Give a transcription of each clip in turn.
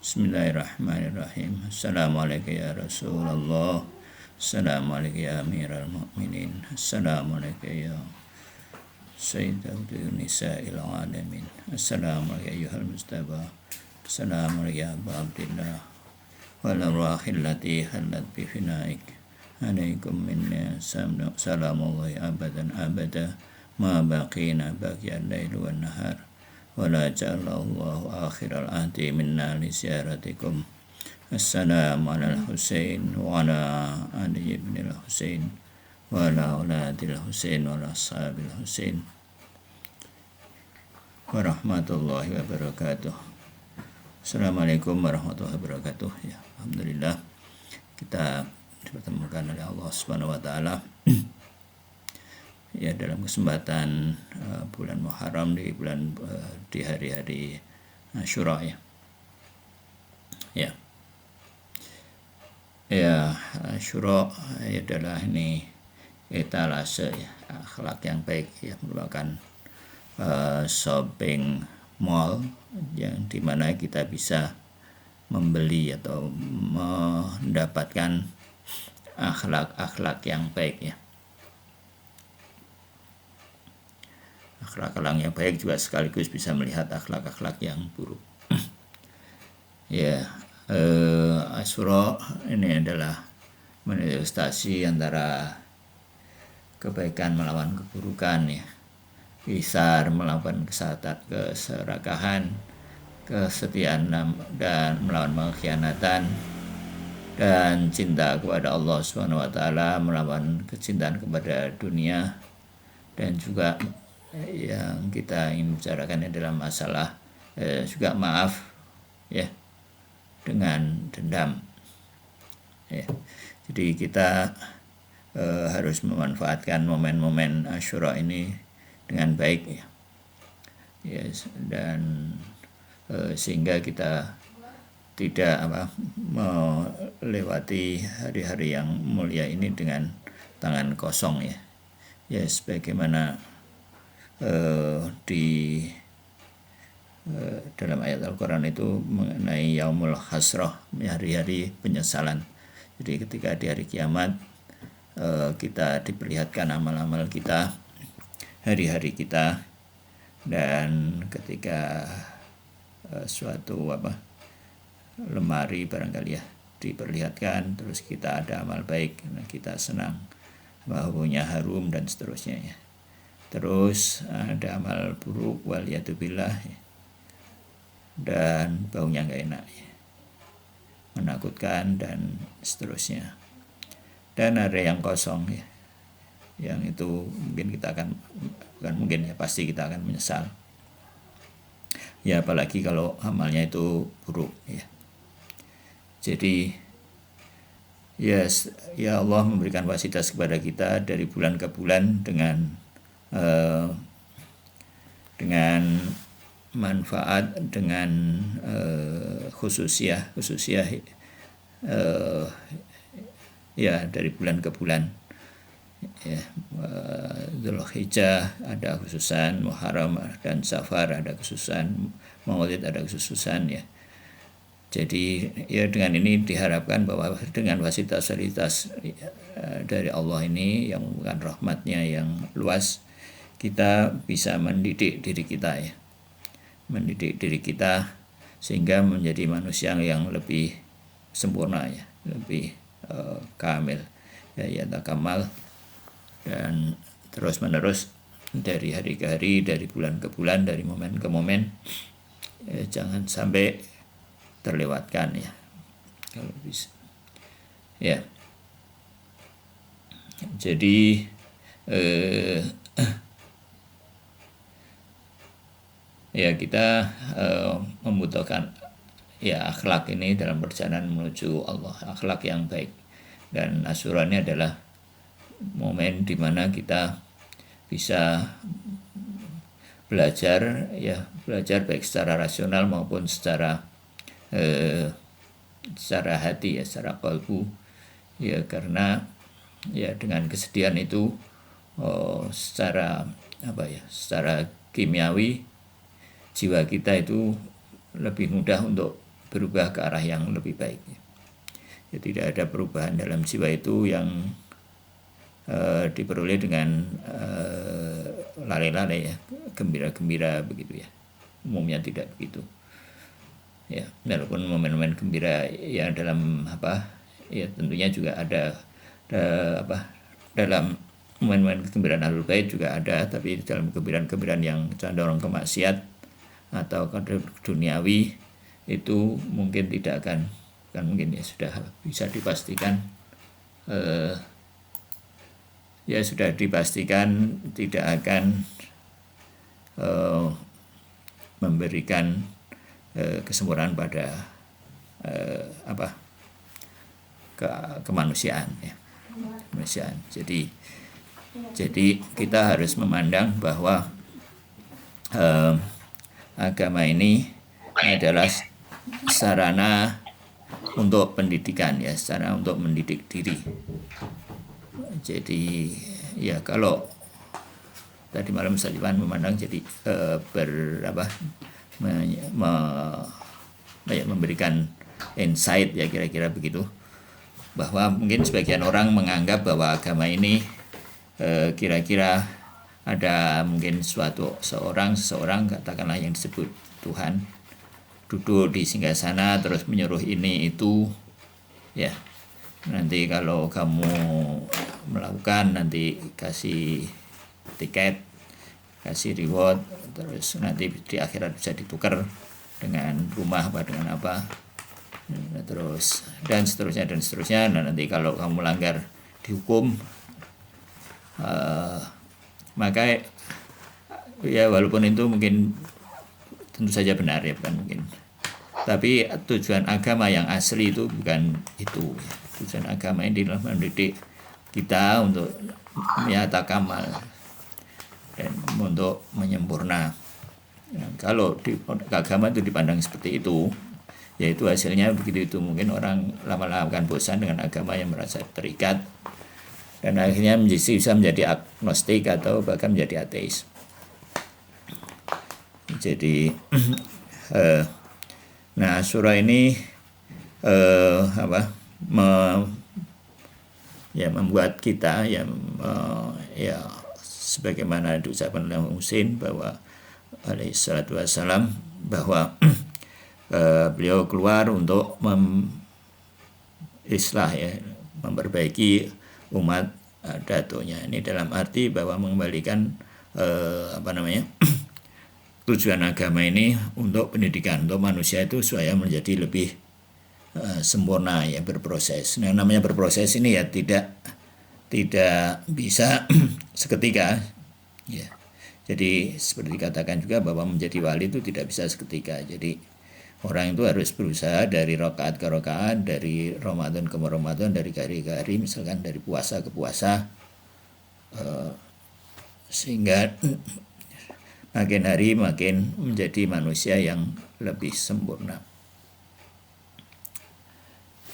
Bismillahirrahmanirrahim. Assalamualaikum ya Rasulullah. Assalamualaikum ya Amiral Mu'minin. Assalamualaikum ya Sayyidatul Nisa'il Alamin. Assalamualaikum ya Ayyuhal Mustafa. Assalamualaikum ya Aba Abdillah. Wal arwahil lati halat bi finaik. Alaikum minna salamullahi abadan abada. Ma baqina baqiyal lail wan nahar. Wala ja'alallahu akhiral ahdi minna li ziyaratikum. Assalamu ala al-Husain wa ala Ali ibn al-Husain wa ala auladil Husain wa ala ashabil Husain wa rahmatullahi wa barakatuh. Assalamualaikum warahmatullahi wabarakatuh. Ya, alhamdulillah kita dipertemukan oleh Allah Subhanahu wa taala ya dalam kesempatan bulan Muharram di hari-hari Asyura ya. Ya, Asyura adalah ini etalase ya, akhlak yang baik ya, merupakan shopping mall yang dimana kita bisa membeli atau mendapatkan akhlak-akhlak yang baik ya. Akhlak-akhlak yang baik juga sekaligus bisa melihat akhlak-akhlak yang buruk. Ya, Asyura ini adalah manifestasi antara kebaikan melawan keburukan ya. Isar melawan keserakahan, kesetiaan dan melawan pengkhianatan, dan cinta kepada Allah Subhanahu wa taala melawan kecintaan kepada dunia, dan juga yang kita ingin bicarakan adalah masalah juga maaf ya dengan dendam ya. Jadi kita harus memanfaatkan momen-momen Asyura ini dengan baik ya. Yes, dan sehingga kita tidak melewati hari-hari yang mulia ini dengan tangan kosong ya. Ya, sebagaimana di dalam ayat Al-Quran itu mengenai Yaumul Hasrah, hari-hari penyesalan. Jadi ketika di hari kiamat kita diperlihatkan amal-amal kita, hari-hari kita, dan ketika suatu lemari barangkali ya diperlihatkan, terus kita ada amal baik, kita senang, baunya harum dan seterusnya ya. Terus ada amal buruk waliyatubillah ya, dan baunya nggak enak ya, menakutkan dan seterusnya. Dan ada yang kosong ya, yang itu mungkin kita akan, bukan mungkin ya, pasti kita akan menyesal ya, apalagi kalau amalnya itu buruk ya. Jadi ya Allah memberikan fasilitas kepada kita dari bulan ke bulan dengan manfaat, dengan khususiyah ya dari bulan ke bulan ya. Dzulhijjah ada khususan, Muharram dan Safar ada khususan, Maulid ada khususan ya. Jadi ya dengan ini diharapkan bahwa dengan fasilitas dari Allah ini yang bukan rahmatnya yang luas, kita bisa mendidik diri kita ya, mendidik diri kita sehingga menjadi manusia yang lebih sempurna ya, lebih kamil ya, takamal, dan terus menerus dari hari ke hari, dari bulan ke bulan, dari momen ke momen ya, jangan sampai terlewatkan ya kalau bisa ya. Jadi ya kita membutuhkan ya akhlak ini dalam perjalanan menuju Allah, akhlak yang baik. Dan Asyura ini adalah momen di mana kita bisa belajar baik secara rasional maupun secara hati ya, secara qalbu ya, karena ya dengan kesedihan itu secara kimiawi jiwa kita itu lebih mudah untuk berubah ke arah yang lebih baik. Ya, tidak ada perubahan dalam jiwa itu yang diperoleh dengan lale-lale ya, gembira-gembira begitu ya. Umumnya tidak begitu. Ya, walaupun momen-momen gembira ya dalam ya tentunya juga ada dalam momen-momen kegembiraan Ahlul Bait juga ada, tapi dalam kegembiraan yang cenderung ke maksiat atau ke duniawi itu mungkin tidak akan mungkin ya sudah bisa dipastikan tidak akan memberikan kesempurnaan pada kemanusiaan ya. Kemanusiaan. Jadi kita harus memandang bahwa agama ini adalah sarana untuk pendidikan ya, sarana untuk mendidik diri. Jadi ya kalau tadi malam Ustaz Iwan memandang jadi memberikan insight ya kira-kira begitu, bahwa mungkin sebagian orang menganggap bahwa agama ini kira-kira ada mungkin seseorang katakanlah yang disebut Tuhan duduk di singgasana terus menyuruh ini itu ya, nanti kalau kamu melakukan nanti kasih tiket, kasih reward, terus nanti di akhirat bisa ditukar dengan rumah dengan apa, terus dan seterusnya. Nah, nanti kalau kamu melanggar dihukum, maka ya walaupun itu mungkin tentu saja benar ya, bukan mungkin, tapi tujuan agama yang asli itu bukan itu. Tujuan agama ini adalah mendidik kita untuk menyata kamal dan untuk menyempurna. Nah, kalau di agama itu dipandang seperti itu, yaitu hasilnya begitu itu, mungkin orang lama-lama akan bosan dengan agama yang merasa terikat dan akhirnya bisa menjadi agnostik atau bahkan menjadi ateis. Jadi nah surah ini membuat kita sebagaimana diucapkan oleh Husain bahwa alaihi salatu wassalam, bahwa beliau keluar untuk memperbaiki umat datonya. Ini dalam arti bahwa mengembalikan tujuan agama ini untuk pendidikan, untuk manusia itu supaya menjadi lebih sempurna ya, berproses. Nah, namanya berproses ini ya tidak bisa seketika ya. Jadi seperti dikatakan juga bahwa menjadi wali itu tidak bisa seketika. Jadi orang itu harus berusaha dari rakaat ke rakaat, dari Ramadan ke Ramadan, dari hari ke hari, misalkan dari puasa ke puasa, sehingga makin hari makin menjadi manusia yang lebih sempurna.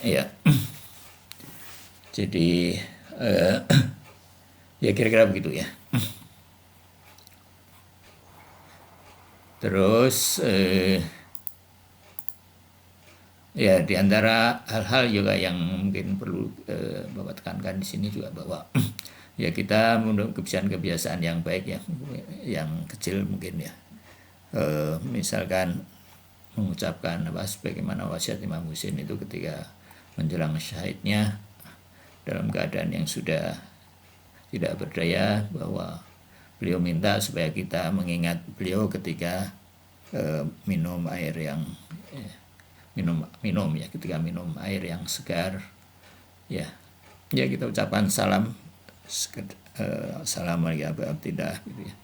Ya, jadi ya kira-kira begitu ya. Terus ya di antara hal-hal juga yang mungkin perlu Bapak tekankan di sini juga bahwa ya kita menurut kebiasaan-kebiasaan yang baik ya, yang kecil mungkin ya, misalkan mengucapkan sebagaimana wasiat Imam Husain itu ketika menjelang syahidnya dalam keadaan yang sudah tidak berdaya, bahwa beliau minta supaya kita mengingat beliau ketika minum air yang ketika minum air yang segar ya kita ucapkan salam alaikum tidak gitu ya,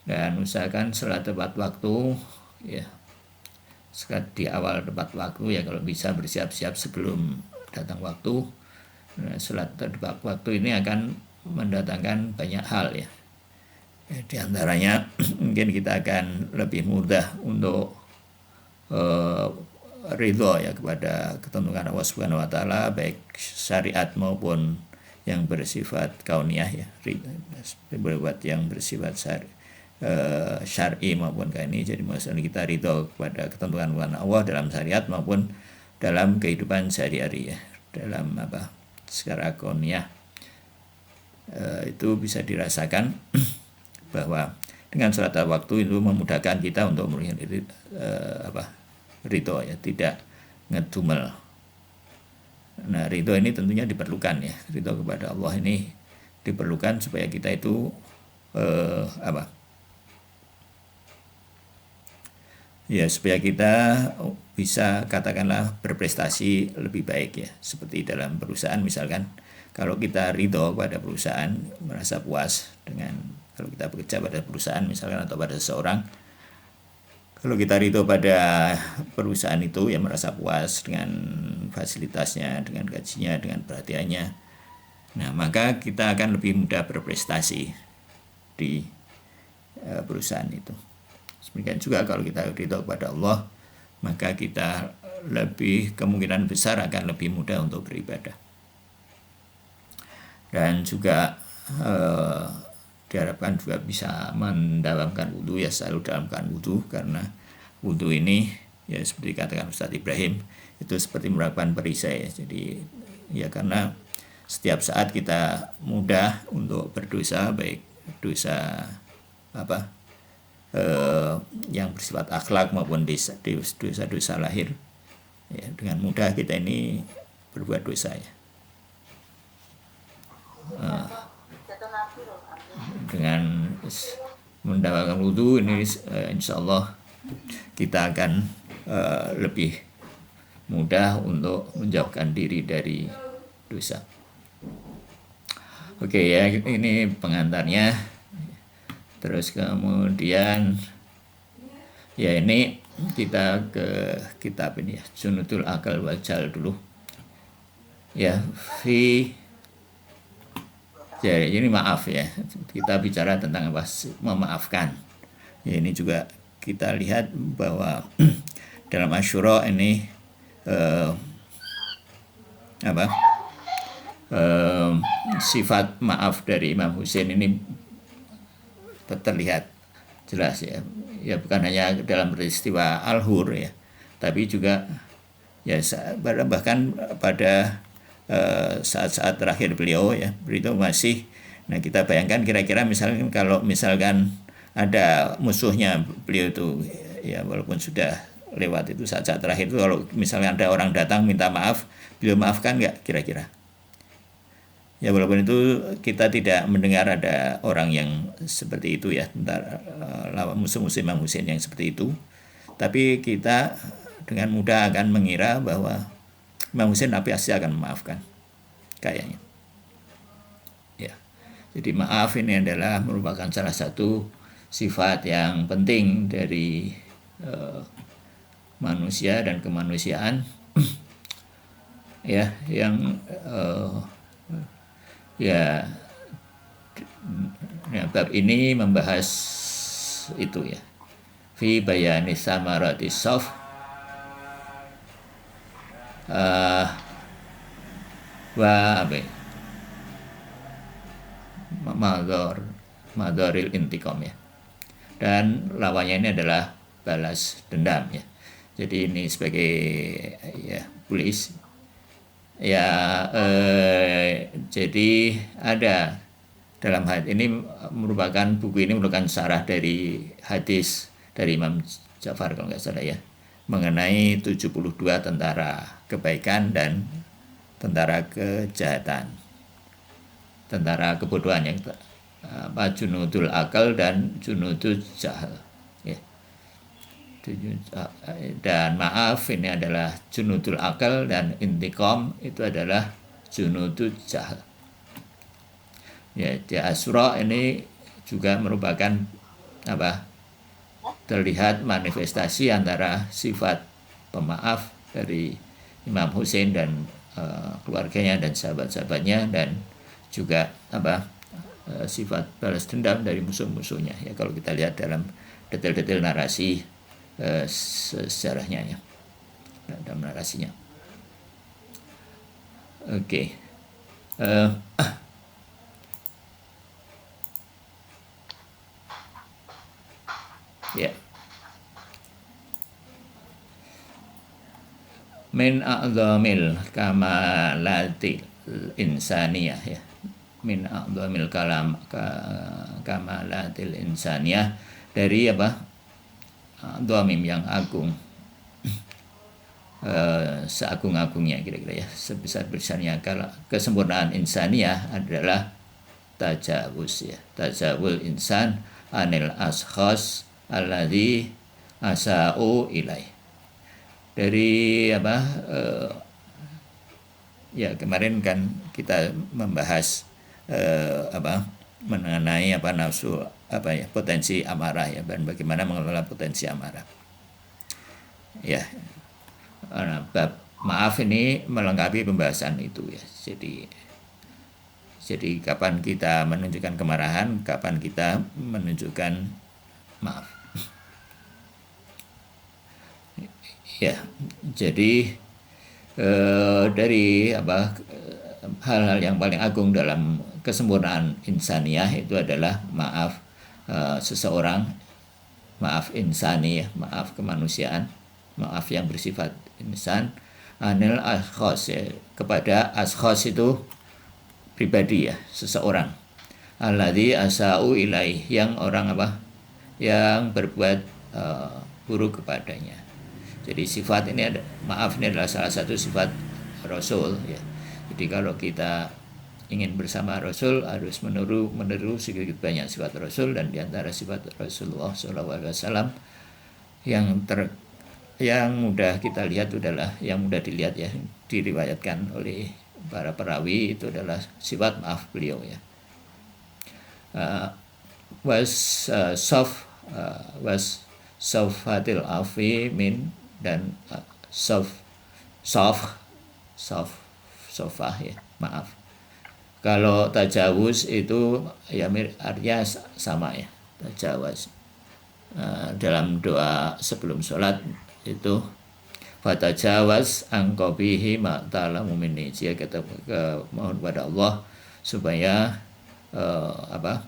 dan usahakan sholat tepat waktu ya, di awal tepat waktu ya, kalau bisa bersiap-siap sebelum datang waktu. Nah, sholat tepat waktu ini akan mendatangkan banyak hal ya. Di antaranya mungkin kita akan lebih mudah untuk ridho ya kepada ketentuan Allah Subhanahu wa taala, baik syariat maupun yang bersifat kauniyah ya, berbuat yang bersifat syar'i maupun kaini. Jadi maksudnya kita ridho kepada ketentuan Allah dalam syariat maupun dalam kehidupan sehari-hari ya, dalam secara kauniyah. Itu bisa dirasakan bahwa dengan sholat waktu itu memudahkan kita untuk memberikan ridho ya, tidak ngedumel. Nah, ridho ini tentunya diperlukan ya, ridho kepada Allah ini diperlukan supaya kita itu supaya kita bisa katakanlah berprestasi lebih baik ya, seperti dalam perusahaan misalkan. Kalau kita ridho pada perusahaan, merasa puas dengan kalau kita bekerja pada perusahaan misalkan atau pada seseorang, kalau kita ridho pada perusahaan itu ya merasa puas dengan fasilitasnya, dengan gajinya, dengan perhatiannya. Nah, maka kita akan lebih mudah berprestasi di perusahaan itu. Demikian juga kalau kita ridho kepada Allah, maka kita kemungkinan besar akan lebih mudah untuk beribadah. Dan juga diharapkan juga bisa mendawamkan wudhu ya, selalu dalamkan wudhu, karena wudhu ini ya seperti katakan Ustaz Ibrahim itu seperti merupakan perisai ya. Jadi ya karena setiap saat kita mudah untuk berdosa, baik dosa yang bersifat akhlak maupun dosa-dosa lahir ya, dengan mudah kita ini berbuat dosa ya. Dengan mendapatkan wudhu ini insya Allah kita akan lebih mudah untuk menjauhkan diri dari dosa. Oke ya, ini pengantarnya. Terus kemudian ya ini kita ke kitab ini ya, Junudul Aqal wal Jal dulu ya. Jadi ini maaf ya, kita bicara tentang memaafkan ya. Ini juga kita lihat bahwa dalam Asyura ini sifat maaf dari Imam Husain ini terlihat jelas ya. Ya bukan hanya dalam peristiwa Al-Hur ya, tapi juga ya bahkan pada saat-saat terakhir beliau masih. Nah, kita bayangkan kira-kira misalkan kalau misalkan ada musuhnya beliau itu ya, walaupun sudah lewat itu saat-saat terakhir itu, kalau misalnya ada orang datang minta maaf, beliau maafkan nggak kira-kira? Ya walaupun itu kita tidak mendengar ada orang yang seperti itu ya, lawan musuh-musuh Imam Husain yang seperti itu, tapi kita dengan mudah akan mengira bahwa Imam Husain pasti akan memaafkan kayaknya ya. Jadi maaf ini adalah merupakan salah satu sifat yang penting dari manusia dan kemanusiaan ya, yang bab ini membahas itu ya, fi bayani samarati sof madoril intikom ya, dan lawannya ini adalah balas dendam ya. Jadi ini sebagai ya pulis ya, jadi ada dalam hadis ini buku ini merupakan syarah dari hadis dari Imam Ja'far kalau nggak salah ya, mengenai 72 tentara kebaikan dan tentara kejahatan, tentara kebodohan yang junudul akal dan junudul jahal ya. Dan maaf ini adalah junudul akal, dan intiqam itu adalah junudul jahal ya. Di Asyura ini juga merupakan terlihat manifestasi antara sifat pemaaf dari Imam Husain dan keluarganya dan sahabat-sahabatnya, dan juga sifat balas dendam dari musuh-musuhnya ya, kalau kita lihat dalam detail-detail narasi sejarahnya ya, dalam narasinya. Oke. min a'dhamil kamalatil insaniyah ya, min a'dhamil kamalatil insaniyah, dari apa, dhamim yang agung, seagung-agungnya kira-kira ya, sebesar-besarnya. Kalau kesempurnaan insaniyah adalah tajawuz ya, tajawul insan anil ashkhas alladzi asa'u ilaih. Dari apa, ya kemarin kan kita membahas apa, mengenai apa, nafsu apa ya, potensi amarah ya, dan bagaimana mengelola potensi amarah ya. Bab maaf ini melengkapi pembahasan itu ya. Jadi kapan kita menunjukkan kemarahan, kapan kita menunjukkan maaf. Ya, jadi dari apa, hal-hal yang paling agung dalam kesempurnaan insaniyah itu adalah maaf seseorang, maaf insani ya, maaf kemanusiaan, maaf yang bersifat insan, anil ashkhas ya, kepada ashkhas itu pribadi ya, seseorang, alladzi asa'u ilaih, yang orang apa, yang berbuat buruk kepadanya. Jadi sifat ini ada, maaf ini adalah salah satu sifat Rasul ya. Jadi kalau kita ingin bersama Rasul harus meniru sedikit banyak sifat Rasul, dan diantara sifat Rasulullah SAW yang mudah kita lihat adalah, yang mudah dilihat ya, diriwayatkan oleh para perawi, itu adalah sifat maaf beliau ya. Was sofatil afi min, dan sofah ya, maaf. Kalau tajawuz itu ya artinya sama ya, tajawuz. Dalam doa sebelum sholat itu fatajawaz angkobihi ma ta'lamu minni, jika kita mohon kepada Allah supaya apa,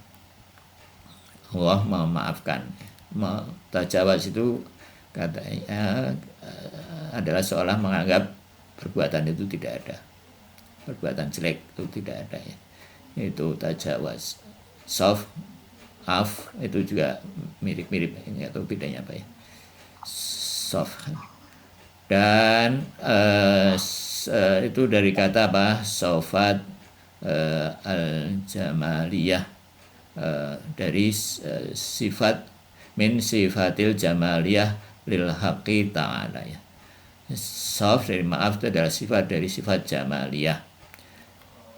Allah memaafkan. Tajawaz itu katanya adalah seolah menganggap perbuatan itu tidak ada, perbuatan jelek itu tidak ada ya. Itu tajawaz. Sof, af itu juga mirip-mirip, ini atau bedanya apa ya, sof. Dan itu dari kata apa, sofat al-jamaliyah, dari sifat min sifatil jamaliyah lil haqqi ta'ala ya. Sof dari maaf itu adalah sifat dari sifat jamaliyah.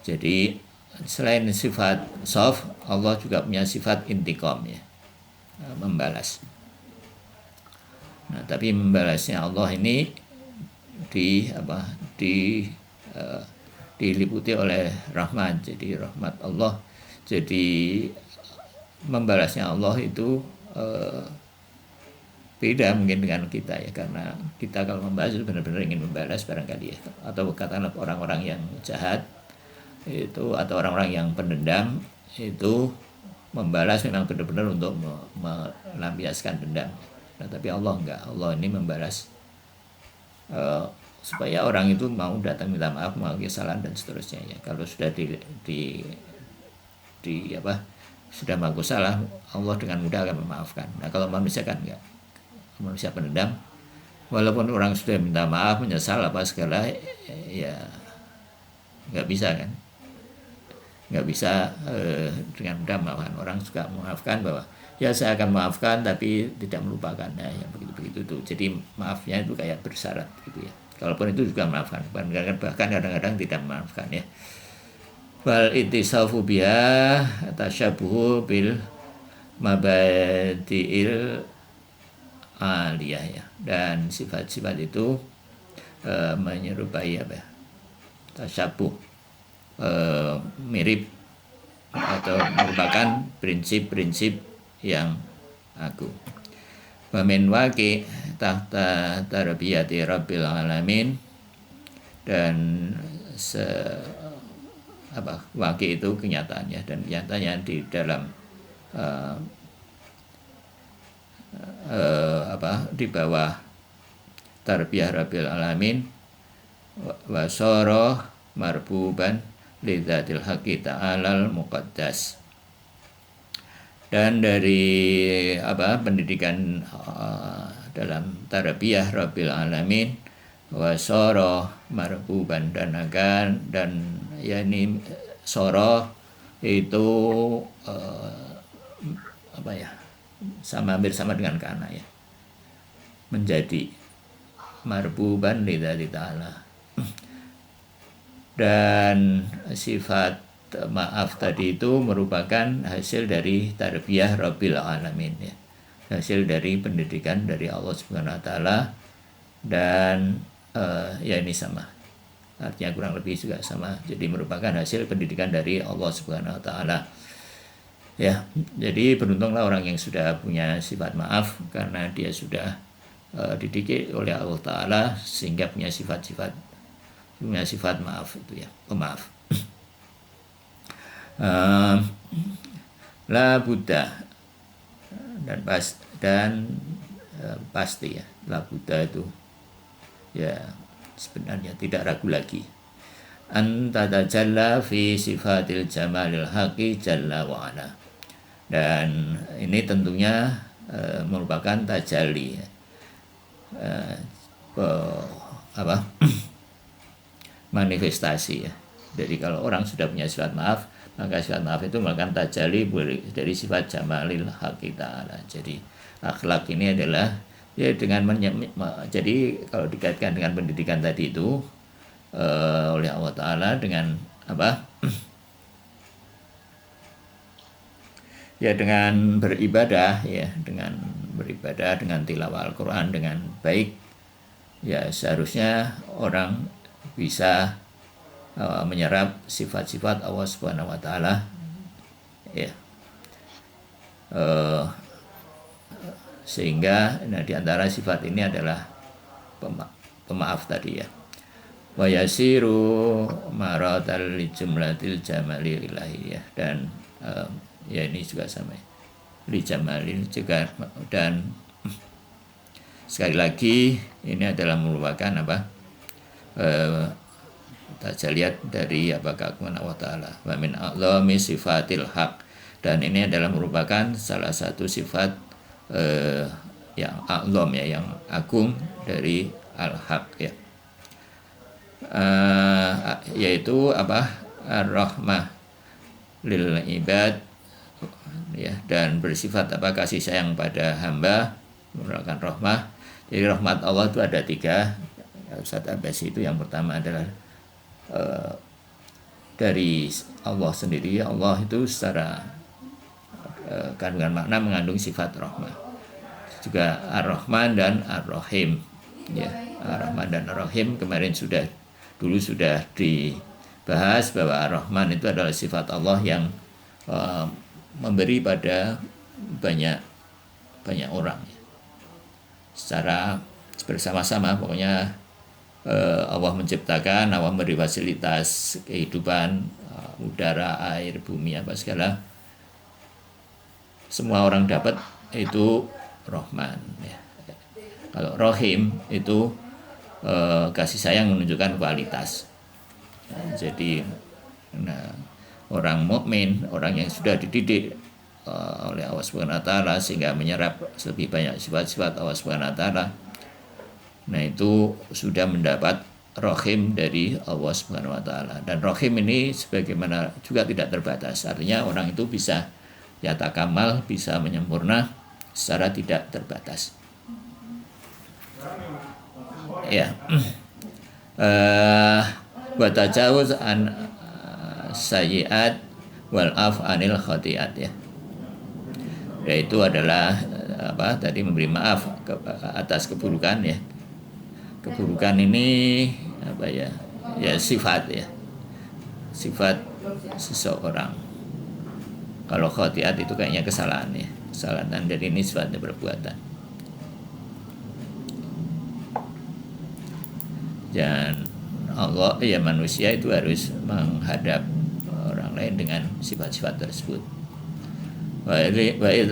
Jadi selain sifat sof, Allah juga punya sifat intiqam ya, membalas. Nah, tapi membalasnya Allah ini diliputi oleh rahmat. Jadi rahmat Allah. Jadi membalasnya Allah itu beda mungkin dengan kita ya, karena kita kalau membalas itu benar-benar ingin membalas barangkali ya, atau katakanlah orang-orang yang jahat itu, atau orang-orang yang pendendam itu membalas memang benar-benar untuk melampiaskan dendam. Nah, tapi Allah enggak, Allah ini membalas supaya orang itu mau datang minta maaf, mau kesalahan dan seterusnya ya. Kalau sudah sudah mengaku salah, Allah dengan mudah akan memaafkan. Nah, kalau manusia kan enggak, manusia pendendam, walaupun orang sudah minta maaf, menyesal apa segala ya nggak bisa kan, nggak bisa dengan mudah memaafkan. Orang suka memaafkan bahwa ya saya akan maafkan tapi tidak melupakan, ya begitu tuh. Jadi maafnya itu kayak bersyarat gitu ya. Kalaupun itu juga memaafkan, bahkan kadang-kadang tidak memaafkan ya. Wal ittisafu biha tasyabuhu bil mabadiil aliyah ya. Dan sifat-sifat itu menyerupai apa ya, tasyabuh, mirip atau merupakan prinsip-prinsip yang agung. Wa min waqi tahta tarbiyati rabbil alamin, dan waqi itu kenyataannya, dan kenyataannya di dalam di bawah tarbiyah rabbil alamin wa sara marbuban lidzatil haqqi ta'alal muqaddas. Dan dari pendidikan dalam tarbiyah Rabbil Alamin, wasoro marbuban, dan yakni soro itu hampir sama dengan kana ya, menjadi marbuban lidzati ta'ala. Dan sifat maaf tadi itu merupakan hasil dari tarbiyah Rabbil Alamin ya, hasil dari pendidikan dari Allah Subhanahu wa taala. Dan ya ini sama, artinya kurang lebih juga sama, jadi merupakan hasil pendidikan dari Allah Subhanahu wa taala ya. Jadi beruntunglah orang yang sudah punya sifat maaf, karena dia sudah dididik oleh Allah taala sehingga punya sifat maaf itu ya, pemaaf. La Buddha, dan pasti ya, la Buddha itu ya sebenarnya tidak ragu lagi, antatajalla fi sifatil jamalil haqqi jalla wa ala. Dan ini tentunya merupakan tajalli manifestasi ya. Jadi kalau orang sudah punya sifat maaf, maka sifat maaf itu merupakan tajalli dari sifat jamalil haqqi ta'ala. Jadi akhlak ini adalah ya jadi kalau dikaitkan dengan pendidikan tadi itu oleh Allah Ta'ala dengan ya dengan beribadah ya, dengan tilawah Al-Quran dengan baik ya, seharusnya orang bisa menyerap sifat-sifat Allah Subhanahu wa taala ya. Sehingga di antara sifat ini adalah pemaaf tadi ya. Wa yasiru maratal li jumlatil jamali ilahiyah, dan ya ini juga sama ya, li jamalil juga. Dan sekali lagi ini adalah merupakan tajalliyat dari keagungan Allah Ta'ala, wa min a'zami sifatil haq, dan ini adalah merupakan salah satu sifat yang a'zam ya, yang agung dari al-haq ya, yaitu ar-rahmah lil ibad ya, dan bersifat kasih sayang pada hamba, merupakan rahmah. Jadi rahmat Allah itu ada 3. Ustaz Abbasi itu yang pertama adalah dari Allah sendiri. Allah itu secara kandungan makna mengandung sifat rahmah, juga Ar-Rahman dan Ar-Rahim ya. Ar-Rahman dan Ar-Rahim kemarin sudah dibahas bahwa Ar-Rahman itu adalah sifat Allah yang memberi pada banyak orang ya, secara bersama-sama. Pokoknya Allah menciptakan, Allah memberi fasilitas kehidupan, udara, air, bumi, segala. Semua orang dapat, itu Rahman ya. Kalau Rahim itu kasih sayang menunjukkan kualitas. Jadi orang mukmin, orang yang sudah dididik oleh Allah Subhanahu wa taala sehingga menyerap lebih banyak sifat-sifat Allah Subhanahu wa taala, nah itu sudah mendapat Rahim dari Allah Subhanahu wa taala. Dan Rahim ini sebagaimana juga tidak terbatas, artinya orang itu bisa yatakamal, bisa menyempurna secara tidak terbatas ya. Wa tajawuz an sayyi'at wal af anil khati'at ya, yaitu adalah tadi memberi maaf atas keburukan ya. Keburukan ini ya sifat ya, sifat seseorang. Kalau khati'at itu kayaknya kesalahan ya, kesalahan. Jadi ini sifatnya perbuatan. Dan Allah ya, manusia itu harus menghadap orang lain dengan sifat-sifat tersebut. Wa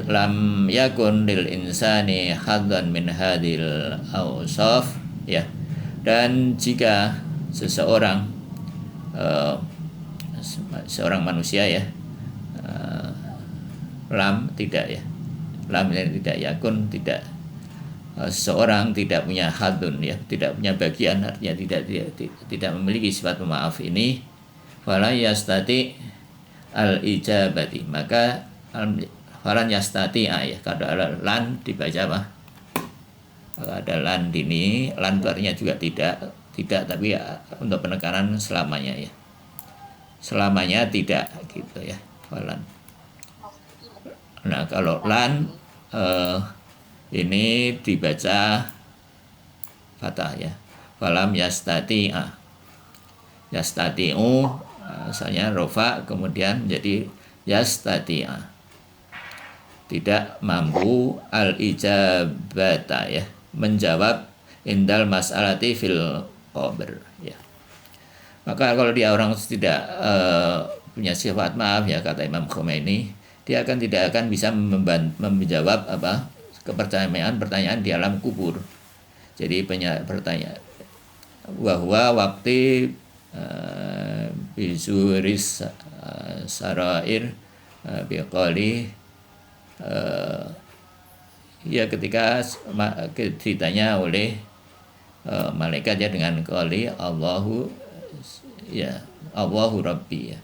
lam yakun lil insani haddan min hadil awsaf ya. Dan jika seseorang seorang manusia ya, lam tidak ya, lam tidak yakun tidak, seseorang tidak punya hadun ya, tidak punya bagian, artinya tidak memiliki sifat pemaaf ini, fala yastati al ijabati, maka falan yastati ya, kalau ada lan dibaca apa, kalau ada lan dini, lan artinya juga tidak tapi ya, untuk penekanan selamanya ya, selamanya tidak gitu ya, falan. Nah kalau lan ini dibaca fathah ya, falam yastati'a, yastati'u misalnya rofa kemudian jadi yastati'a, tidak mampu al ijabata ya, menjawab indal mas'alati fil qabr ya. Maka kalau dia orang tidak punya sifat maaf ya, kata Imam Khomeini, dia tidak akan bisa menjawab pertanyaan di alam kubur. Jadi pertanyaan bahwa waktu bizuris sarair biqali ya, ketika ditanya oleh malaikat ya dengan qali Allahu ya, Allahu Rabbi ya,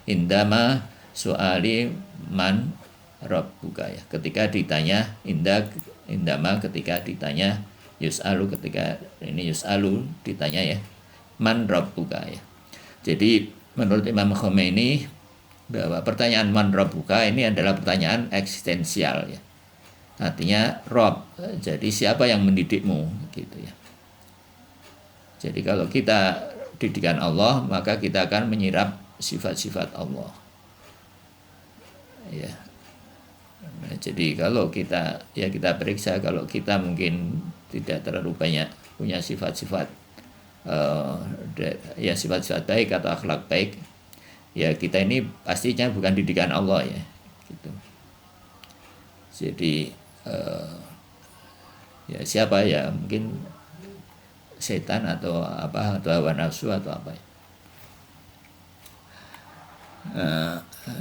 indama su'ali man rabbuka ya, ketika ditanya indama ketika ditanya, yus'alu ketika ini yus'alu ditanya ya, man rabbuka ya. Jadi menurut Imam Khomeini bahwa pertanyaan man rabbuka ini adalah pertanyaan eksistensial ya, artinya Rob, jadi siapa yang mendidikmu gitu ya. Jadi kalau kita didikan Allah, maka kita akan menyirap sifat-sifat Allah ya. Nah, jadi kalau kita periksa, kalau kita mungkin tidak terlalu banyak punya sifat-sifat ya, sifat-sifat baik atau akhlak baik ya, kita ini pastinya bukan didikan Allah ya gitu. Jadi ya siapa ya, mungkin setan atau apa, atau hawa nafsu atau apa ya.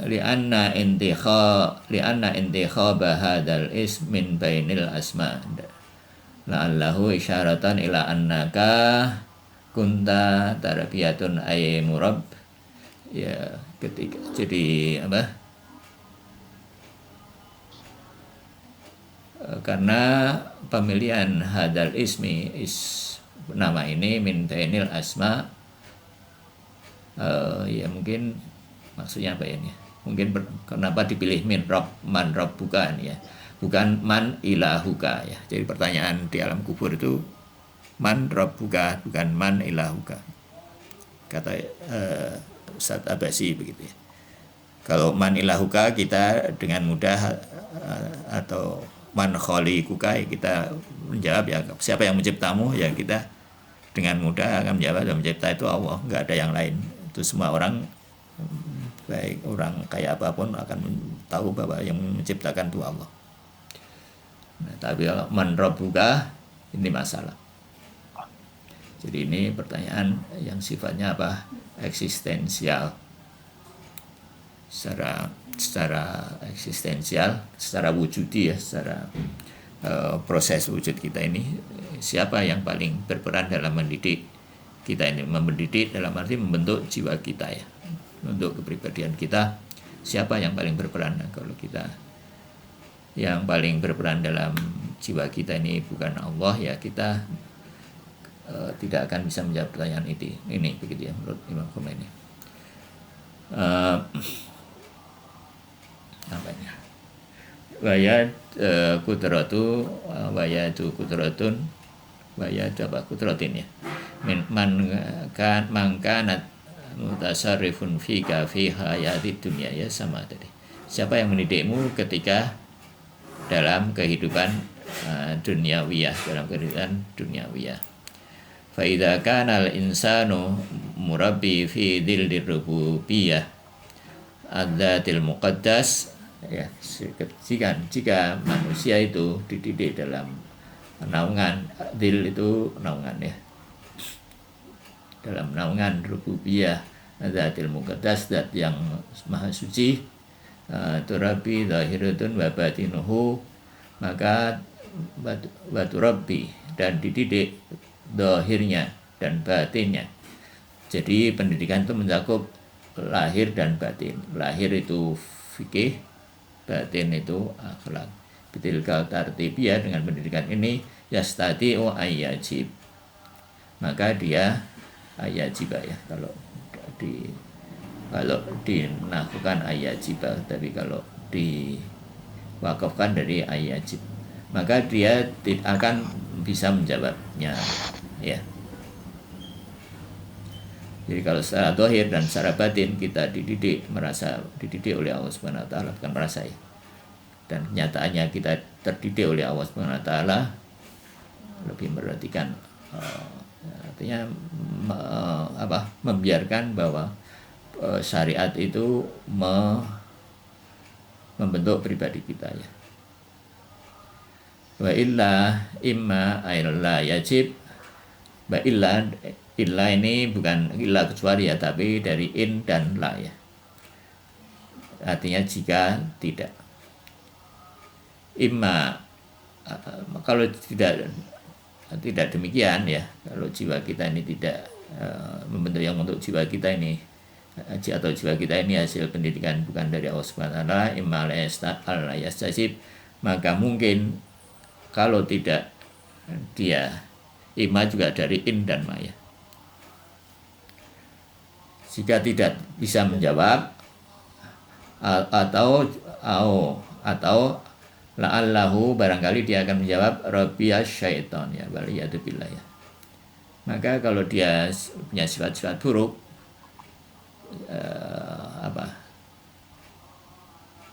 Lianna intikhaba hadzal ism min bainil asma la'allahu isyaratan ila annaka kunta tarbiyatun ay murab ya, ketika jadi apa, karena pemilihan hadzal ismi nama ini min bainil asma ya, mungkin maksudnya apa ini? Mungkin kenapa dipilih min rob, man rob bukan ya, bukan man ilahuka ya. Jadi pertanyaan di alam kubur itu man rob bukan man ilahuka, kata Ustadz Abasi begitu ya. Kalau man ilahuka kita dengan mudah atau man khaliquka ya, kita menjawab ya, siapa yang menciptamu ya, kita dengan mudah akan menjawab yang mencipta itu Allah, nggak ada yang lain. Itu semua orang, baik orang kayak apapun, akan tahu bahwa yang menciptakan itu Allah. Nah, tapi kalau man rabbuka ini masalah. Jadi ini pertanyaan yang sifatnya apa, eksistensial, secara eksistensial, secara wujudi ya, secara proses wujud kita ini, siapa yang paling berperan dalam mendidik kita ini, mendidik dalam arti membentuk jiwa kita ya, untuk kepribadian kita, siapa yang paling berperan. Nah, kalau kita yang paling berperan dalam jiwa kita ini bukan Allah ya, kita tidak akan bisa menjawab pertanyaan ini begitu ya, menurut Imam Khomeini. Namanya waya kudratu waya itu kudratun waya itu apa, kudratin ya, mangkanat mutasarrifun fika fi hayati dunia ya, sama tadi, siapa yang mendidikmu ketika dalam kehidupan duniawiyah, dalam kehidupan duniawiyah. Fa idza kana al insanu murabbi fi dhillir rububiyyah adzatil muqaddas ya, jika manusia itu dididik dalam naungan, dil itu naungan ya, dalam naungan rububiyah Zatil Muqaddas, zat yang maha suci, turabi zahiratun wa batinuhu, maka batu rabbi, dan dididik zahirnya dan batinnya. Jadi pendidikan itu mencakup lahir dan batin. Lahir itu fikih, batin itu akhlak. Bitilka tartibiyah, dengan pendidikan ini yastati'u ayyajib, maka dia ayyajibah ya, kalau dinahukan ayyajibah, tapi kalau diwakafkan dari ayyajib, maka dia akan bisa menjawabnya ya. Jadi kalau secara zahir dan secara batin kita dididik oleh Allah Subhanahu wa taala, bukan merasa ya. Dan kenyataannya kita terdidik oleh Allah Subhanahu wa taala, lebih memperhatikan artinya membiarkan bahwa syariat itu membentuk pribadi kita ya. Wa illa imma ayla yajib. Wa illa ini bukan illa kecuali ya, tapi dari in dan la ya. Artinya jika tidak. Imma, kalau tidak demikian ya, kalau jiwa kita ini tidak membentuk, yang untuk jiwa kita ini atau jiwa kita ini hasil pendidikan bukan dari Allah Subhanahu wa taala, imma la yastajib, maka mungkin kalau tidak dia imma juga dari in dan ma ya. Jika tidak bisa menjawab atau la'allahu, barangkali dia akan menjawab rabbiyas syaitan ya, waliyatubillah ya. Maka kalau dia punya sifat-sifat buruk,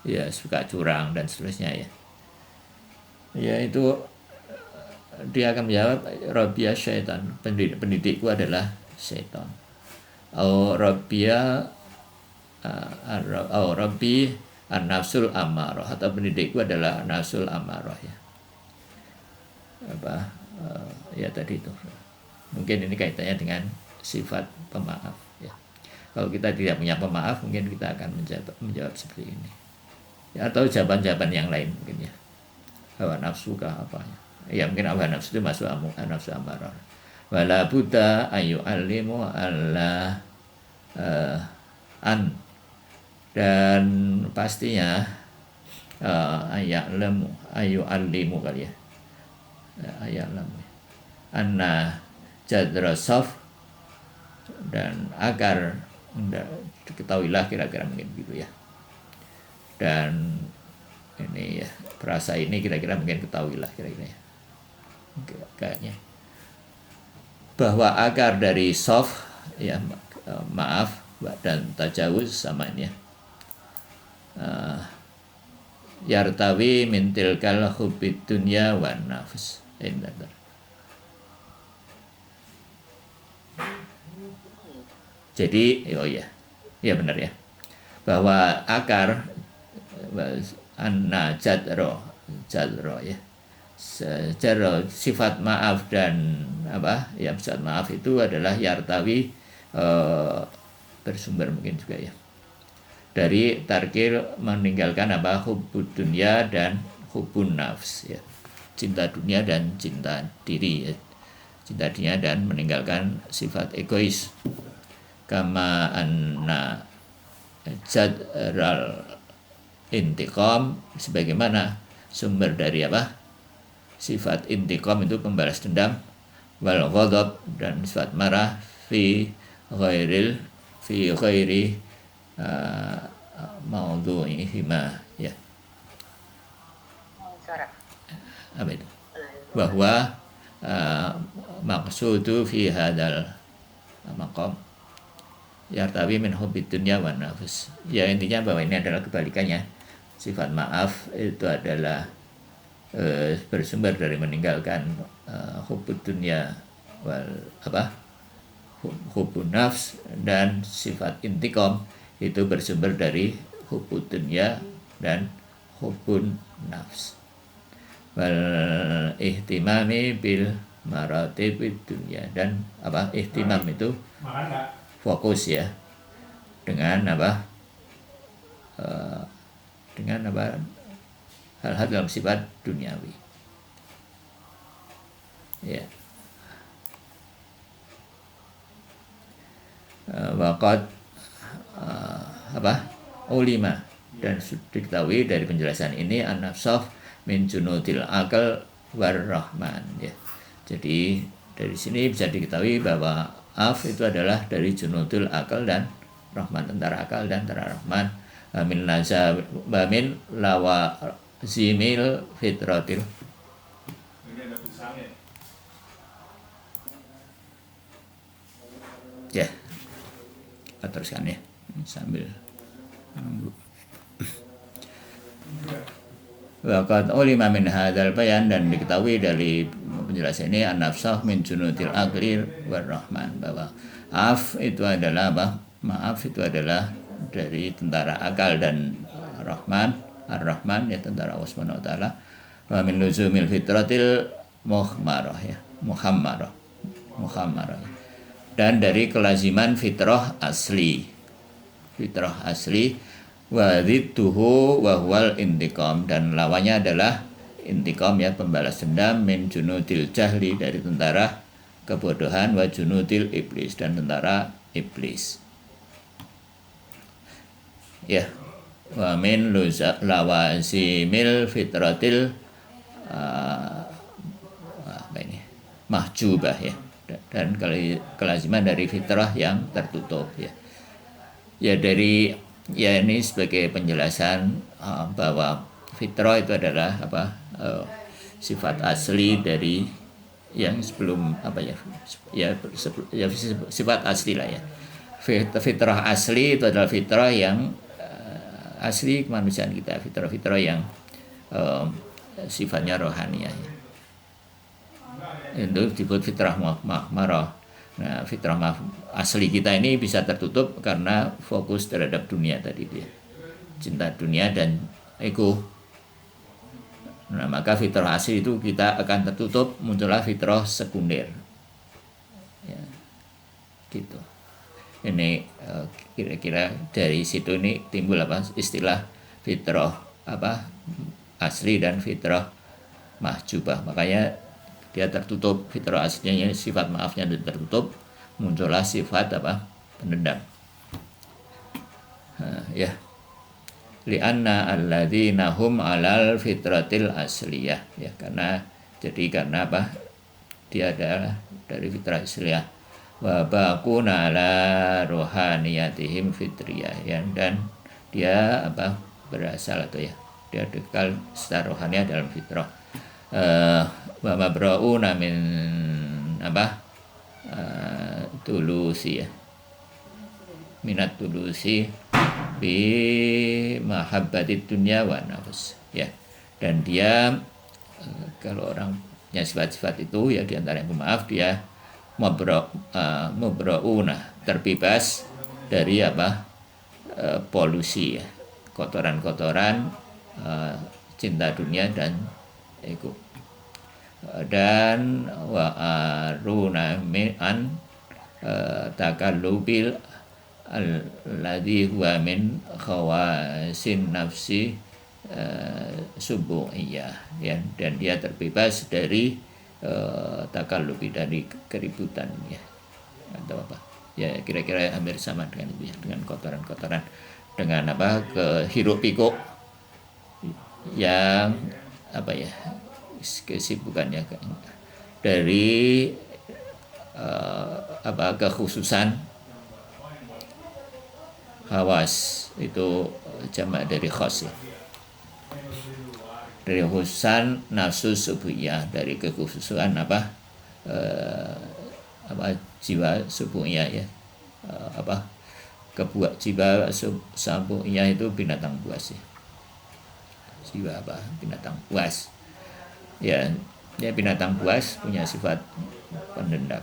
ya suka curang dan seterusnya ya, ya itu dia akan menjawab rabbiyas syaitan, pendidikku adalah syaitan. Rabbi an-nafsul ammarah, atau pendidikku adalah nafsul ammarah ya. Ya tadi itu. Mungkin ini kaitannya dengan sifat pemaaf ya. Kalau kita tidak punya pemaaf, mungkin kita akan menjawab seperti ini. Ya, atau jawaban-jawaban yang lain mungkin ya. Hawa nafsu kah apa ya. Ya mungkin hawa nafsu itu masuk nafsu ammarah. Wala buddha ayu alimu Allah an, dan pastinya ayu alimu kali ya, ayalamu anna jadra sof, dan agar diketahuilah, kira-kira mungkin gitu ya. Dan ini ya, perasa ini kira-kira mungkin ketahuilah kira-kira ya, kayaknya bahwa akar dari sof ya, maaf dan tajawuz sama ini ya, yartawi min tilkal hubbid dunya wan nafs. Jadi ya benar ya, bahwa akar anna jadro ya, secara sifat maaf dan sifat maaf itu adalah yartawi, bersumber mungkin juga ya dari tarkil, meninggalkan hubbud dunya dan hubbun nafs ya, cinta dunia dan cinta diri ya, cinta dunia dan meninggalkan sifat egois. Kama anna jadral intiqam, sebagaimana sumber dari sifat intiqam itu pembalas dendam, wal ghadab, dan sifat marah, fi ghairi maudhu'ihima ya. Apa itu? Bahwa maqsudu fi hadal maqam yartawi min hubbid dunya wan nafs. Ya intinya bahwa ini adalah kebalikannya. Sifat maaf itu adalah bersumber dari meninggalkan hubbud dunya wal hubbun nafs, dan sifat intiqam itu bersumber dari hubbud dunya dan hubbun nafs. Wal ihtimami bil maratibid dunia. Dan apa, ihtimam itu fokus ya dengan apa, dengan apa, hal-hal dalam sifat duniawi ya. Waqad apa, ulima, dan diketahui dari penjelasan ini an-nafsah min junudil akal warrahman ya. Jadi dari sini bisa diketahui bahwa af itu adalah dari junudul akal dan rahman, tentara akal dan tentara rahman. Min naza bamin lawa zimil fitratil. Ya, kita teruskan ya sambil menunggu. Waqad ulima min hadzal bayan, dan diketahui dari penjelasan ini an-nafsah min junudil aqli warrahman, bahwa af itu adalah apa? Maaf itu adalah dari tentara akal dan rahman, ar-rahman ya, tentara Allah Subhanahu wa taala. Wa min luzumil fitratil muhammarah ya, muhammarah. Dan dari kelaziman fitrah asli. Wa dzidduhu wa huwal intiqam, dan lawannya adalah intiqam ya, pembalas dendam, min junudil jahli, dari tentara kebodohan, wa junudil iblis, dan tentara iblis. Ya, wa min lawazimil fitratil mahjubah ya, dan kelaziman dari fitrah yang tertutup ya. Ya dari ya ini sebagai penjelasan bahwa fitrah itu adalah apa, sifat asli dari yang sebelum apa ya, sifat asli lah ya. Fitrah asli itu adalah fitrah yang asli kemanusiaan kita, fitrah yang sifatnya rohaniah ya. Itu disebut fitrah mahmarah. Nah, fitrah asli kita ini bisa tertutup karena fokus terhadap dunia tadi dia, cinta dunia dan ego. Nah, maka fitrah asli itu kita akan tertutup, muncullah fitrah sekunder ya, gitu. Ini kira-kira dari situ ini timbul apa, istilah fitrah apa asli dan fitrah mahjubah. Makanya dia tertutup, fitrah aslinya sifat maafnya tertutup, muncullah sifat apa, pendendam ya. Li'anna alladzina hum alal fitratil asliyah ya, karena apa, dia adalah dari fitrah asliyah. Wa baquna ala rohaniyatihim fitriyah ya, dan dia apa, berasal atau ya, dia kekal secara rohaniah dalam fitrah. Wa mabra'una min apa, tulusi ya, minat tulusi bi mahabbatid dunya wa nafs ya. Dan dia kalau orang punya sifat-sifat itu ya, diantara yang pemaaf, dia mubra'una, terbebas dari apa, polusi ya, kotoran-kotoran cinta dunia dan ego. Dan wa aruna an takallubil alladhi huwa min khawasin nafsi subu'iyah ya, dan dia terbebas dari takallubi, dari keributan ya, atau apa ya, kira-kira hampir sama dengan itu ya, dengan kotoran-kotoran, dengan apa, kehirup pikuk yang apa ya, kesibukannya dari apa, kekhususan hawas, itu jamak dari khas ya, dari khususan nafsu subuhiyah, dari kekhususan apa, apa, jiwa subuhiyah ya, apa, jiwa subuhiyah itu binatang buas ya, jiwa apa, binatang buas ya, dia binatang buas punya sifat pendendam.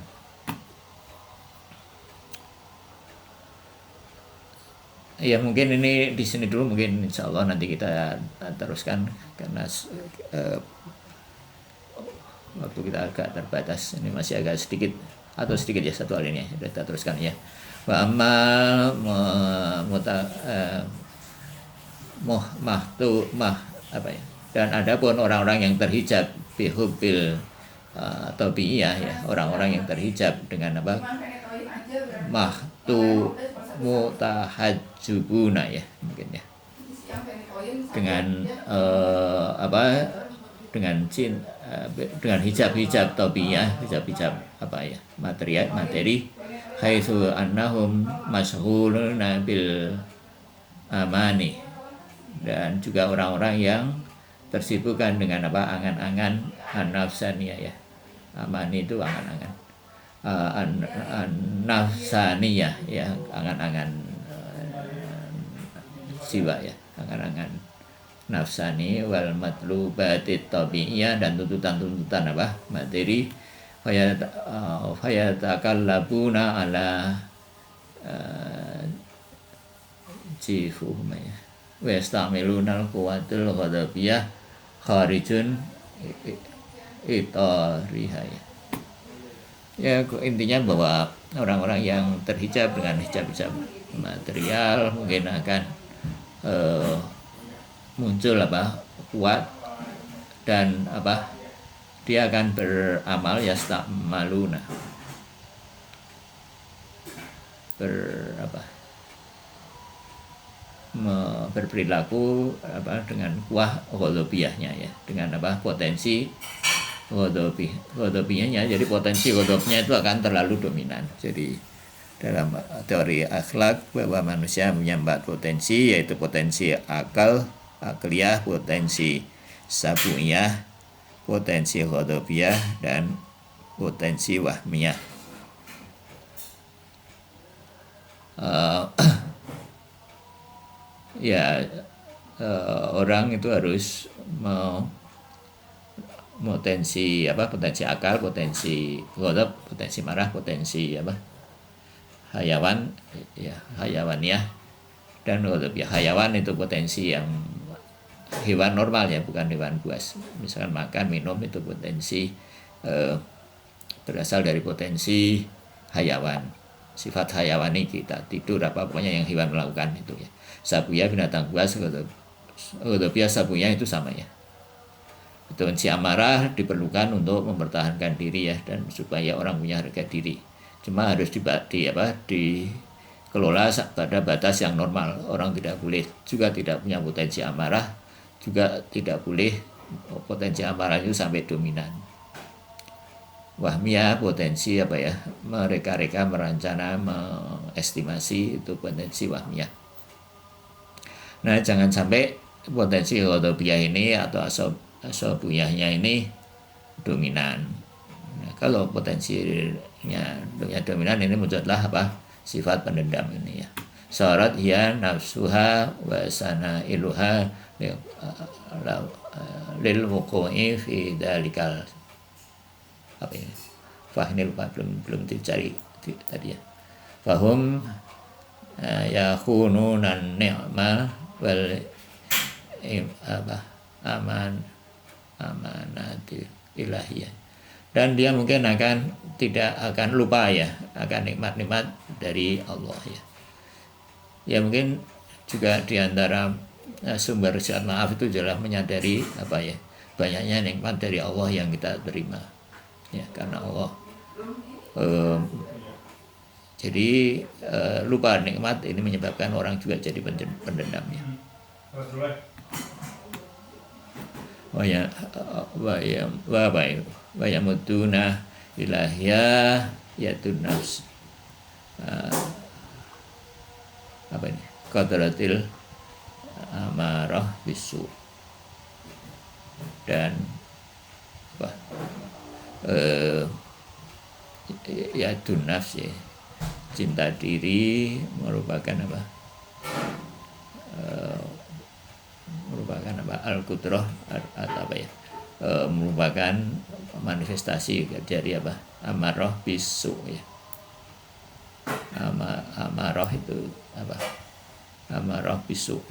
Ya mungkin ini di sini dulu, mungkin insya Allah nanti kita teruskan, karena waktu kita agak terbatas, ini masih agak sedikit atau sedikit ya satu hal ini ya. Kita teruskan ya. Wa amal apa ya, dan adapun orang-orang yang terhijab bihubil tabiiyah ya, orang-orang yang terhijab dengan apa, mahtu mutahajjubuna ya mungkin ya, dengan dengan hijab tabiiyah, hijab apa ya, materi haitsu annahum mashghuluna bil amani, dan juga orang-orang yang tersibukkan dengan apa, angan-angan an-nafsaniyah ya. Amani itu angan-angan, an-nafsaniyah ya, angan-angan jiwa ya, angan-angan nafsani, wal matlubatit tabi'iyah, dan tuntutan-tuntutan apa, materi, fayatakallabuna ala jifuhum ya, wa yastamiluna al-quwatul ghadabiyah kharijun itariha ya. Ya intinya bahwa orang-orang yang terhijab dengan hijab-hijab material mungkin akan muncul apa, kuat, dan apa, dia akan beramal yastamaluna, berperilaku apa, dengan kuah ghadabiyahnya ya, dengan apa, potensi ghadabiyahnya. Jadi potensi ghadabnya itu akan terlalu dominan. Jadi dalam teori akhlak bahwa manusia punya 4 potensi, yaitu potensi akliyah, potensi sabuyah, potensi ghadabiyah, dan potensi wahmiyah. Orang itu harus potensi apa, potensi akal, potensi ghadab, potensi marah, potensi apa, hayawan ya, hayawaniyah, dan ghadabiyah. Hayawan itu potensi yang hewan normal ya, bukan hewan buas. Misalkan makan, minum itu potensi berasal dari potensi hayawan, sifat hayawani kita, tidur apa pokoknya yang hewan melakukan itu ya. Sabuya binatang buas, ghadabiyah sabuya itu sama ya. Potensi amarah diperlukan untuk mempertahankan diri ya, dan supaya orang punya harga diri. Cuma harus dikelola pada batas yang normal. Orang tidak boleh juga tidak punya potensi amarah, juga tidak boleh potensi amarah itu sampai dominan. Wahmiyah potensi apa ya, mereka-reka merencana, mengestimasi, itu potensi wahmiyah. Nah jangan sampai potensi ghadabiyah ini atau asabuyahnya ini dominan. Nah, kalau potensinya dominan, ini muncullah apa, sifat pendendam ini ya. Syarat hiya nafsuha wa sanailuha lil wuqu'i fi dalikal apa ini, fahnil belum dicari tadi ya. Fahum yakhununan ni'ma wal amanati ilahiyah, dan dia mungkin tidak akan lupa ya akan nikmat-nikmat dari Allah ya. Ya mungkin juga diantara sumber sifat maaf itu adalah menyadari apa ya, banyaknya nikmat dari Allah yang kita terima ya, karena Allah jadi lupa nikmat ini menyebabkan orang juga jadi pendendam ya. Wa yamuduna ilahya yatun nafs apa ini, qadratil amarah bisu, dan apa yatun nafs ya, cinta diri merupakan apa, al-qudrah atau apa ya, merupakan manifestasi dari apa, amarah bisu ya. Amarah itu apa, amarah bisu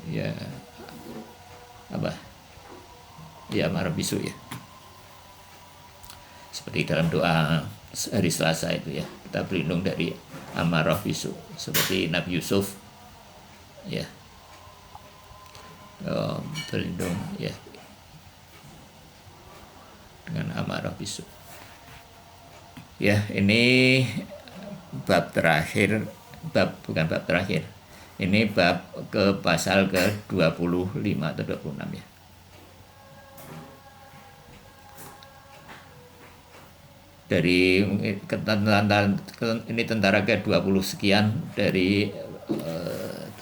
ya, apa ya, amarah bisu ya, seperti dalam doa hari Selasa itu ya, kita berlindung dari amarah bisu, seperti Nabi Yusuf ya, berlindung ya dengan amarah bisu. Ya, ini bab terakhir, bukan bab terakhir. Ini bab ke pasal ke-25 atau 26 ya. Dari ini tentara ke-20 sekian dari 70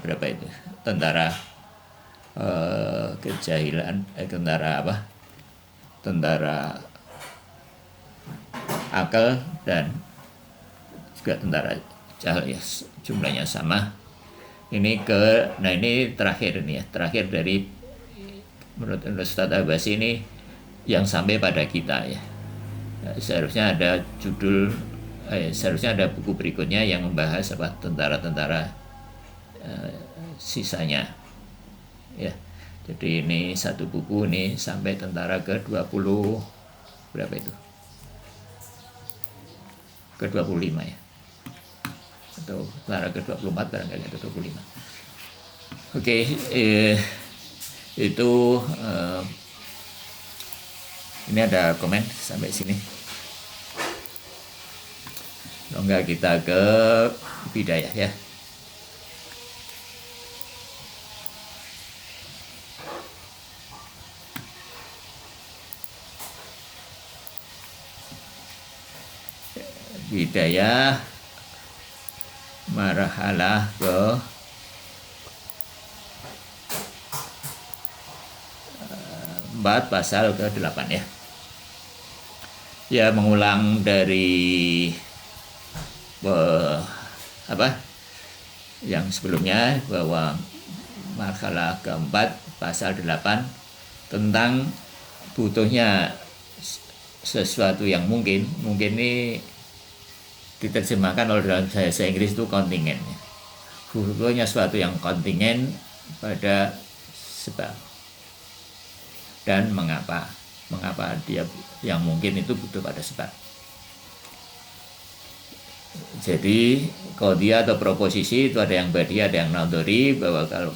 berapa itu? Tentara kejahilan, tentara apa? Tentara akal dan juga tentara jahil ya, jumlahnya sama. Ini ini terakhir ini ya, terakhir dari menurut Ustaz Abbasi ini yang sampai pada kita ya. Seharusnya ada judul, seharusnya ada buku berikutnya yang membahas apa tentara-tentara sisanya ya. Jadi ini satu buku ini sampai tentara ke-20 berapa itu? Ke-25 ya. Atau tentara ke-24 barangkali atau 25. Oke, itu ini ada komen sampai sini. Kalau enggak kita ke Bidayah ya. Bidayah marhalah ke 4 pasal ke-8 ya. Ya, mengulang dari yang sebelumnya, bahwa marhalah keempat pasal 8 tentang butuhnya sesuatu yang mungkin ini diterjemahkan oleh dalam bahasa Inggris itu kontingen. Butuhnya sesuatu yang kontingen pada sebab dan mengapa dia yang mungkin itu butuh pada sebab. Jadi qadhiyah atau proposisi itu ada yang badihi, ada yang nadhari, bahwa kalau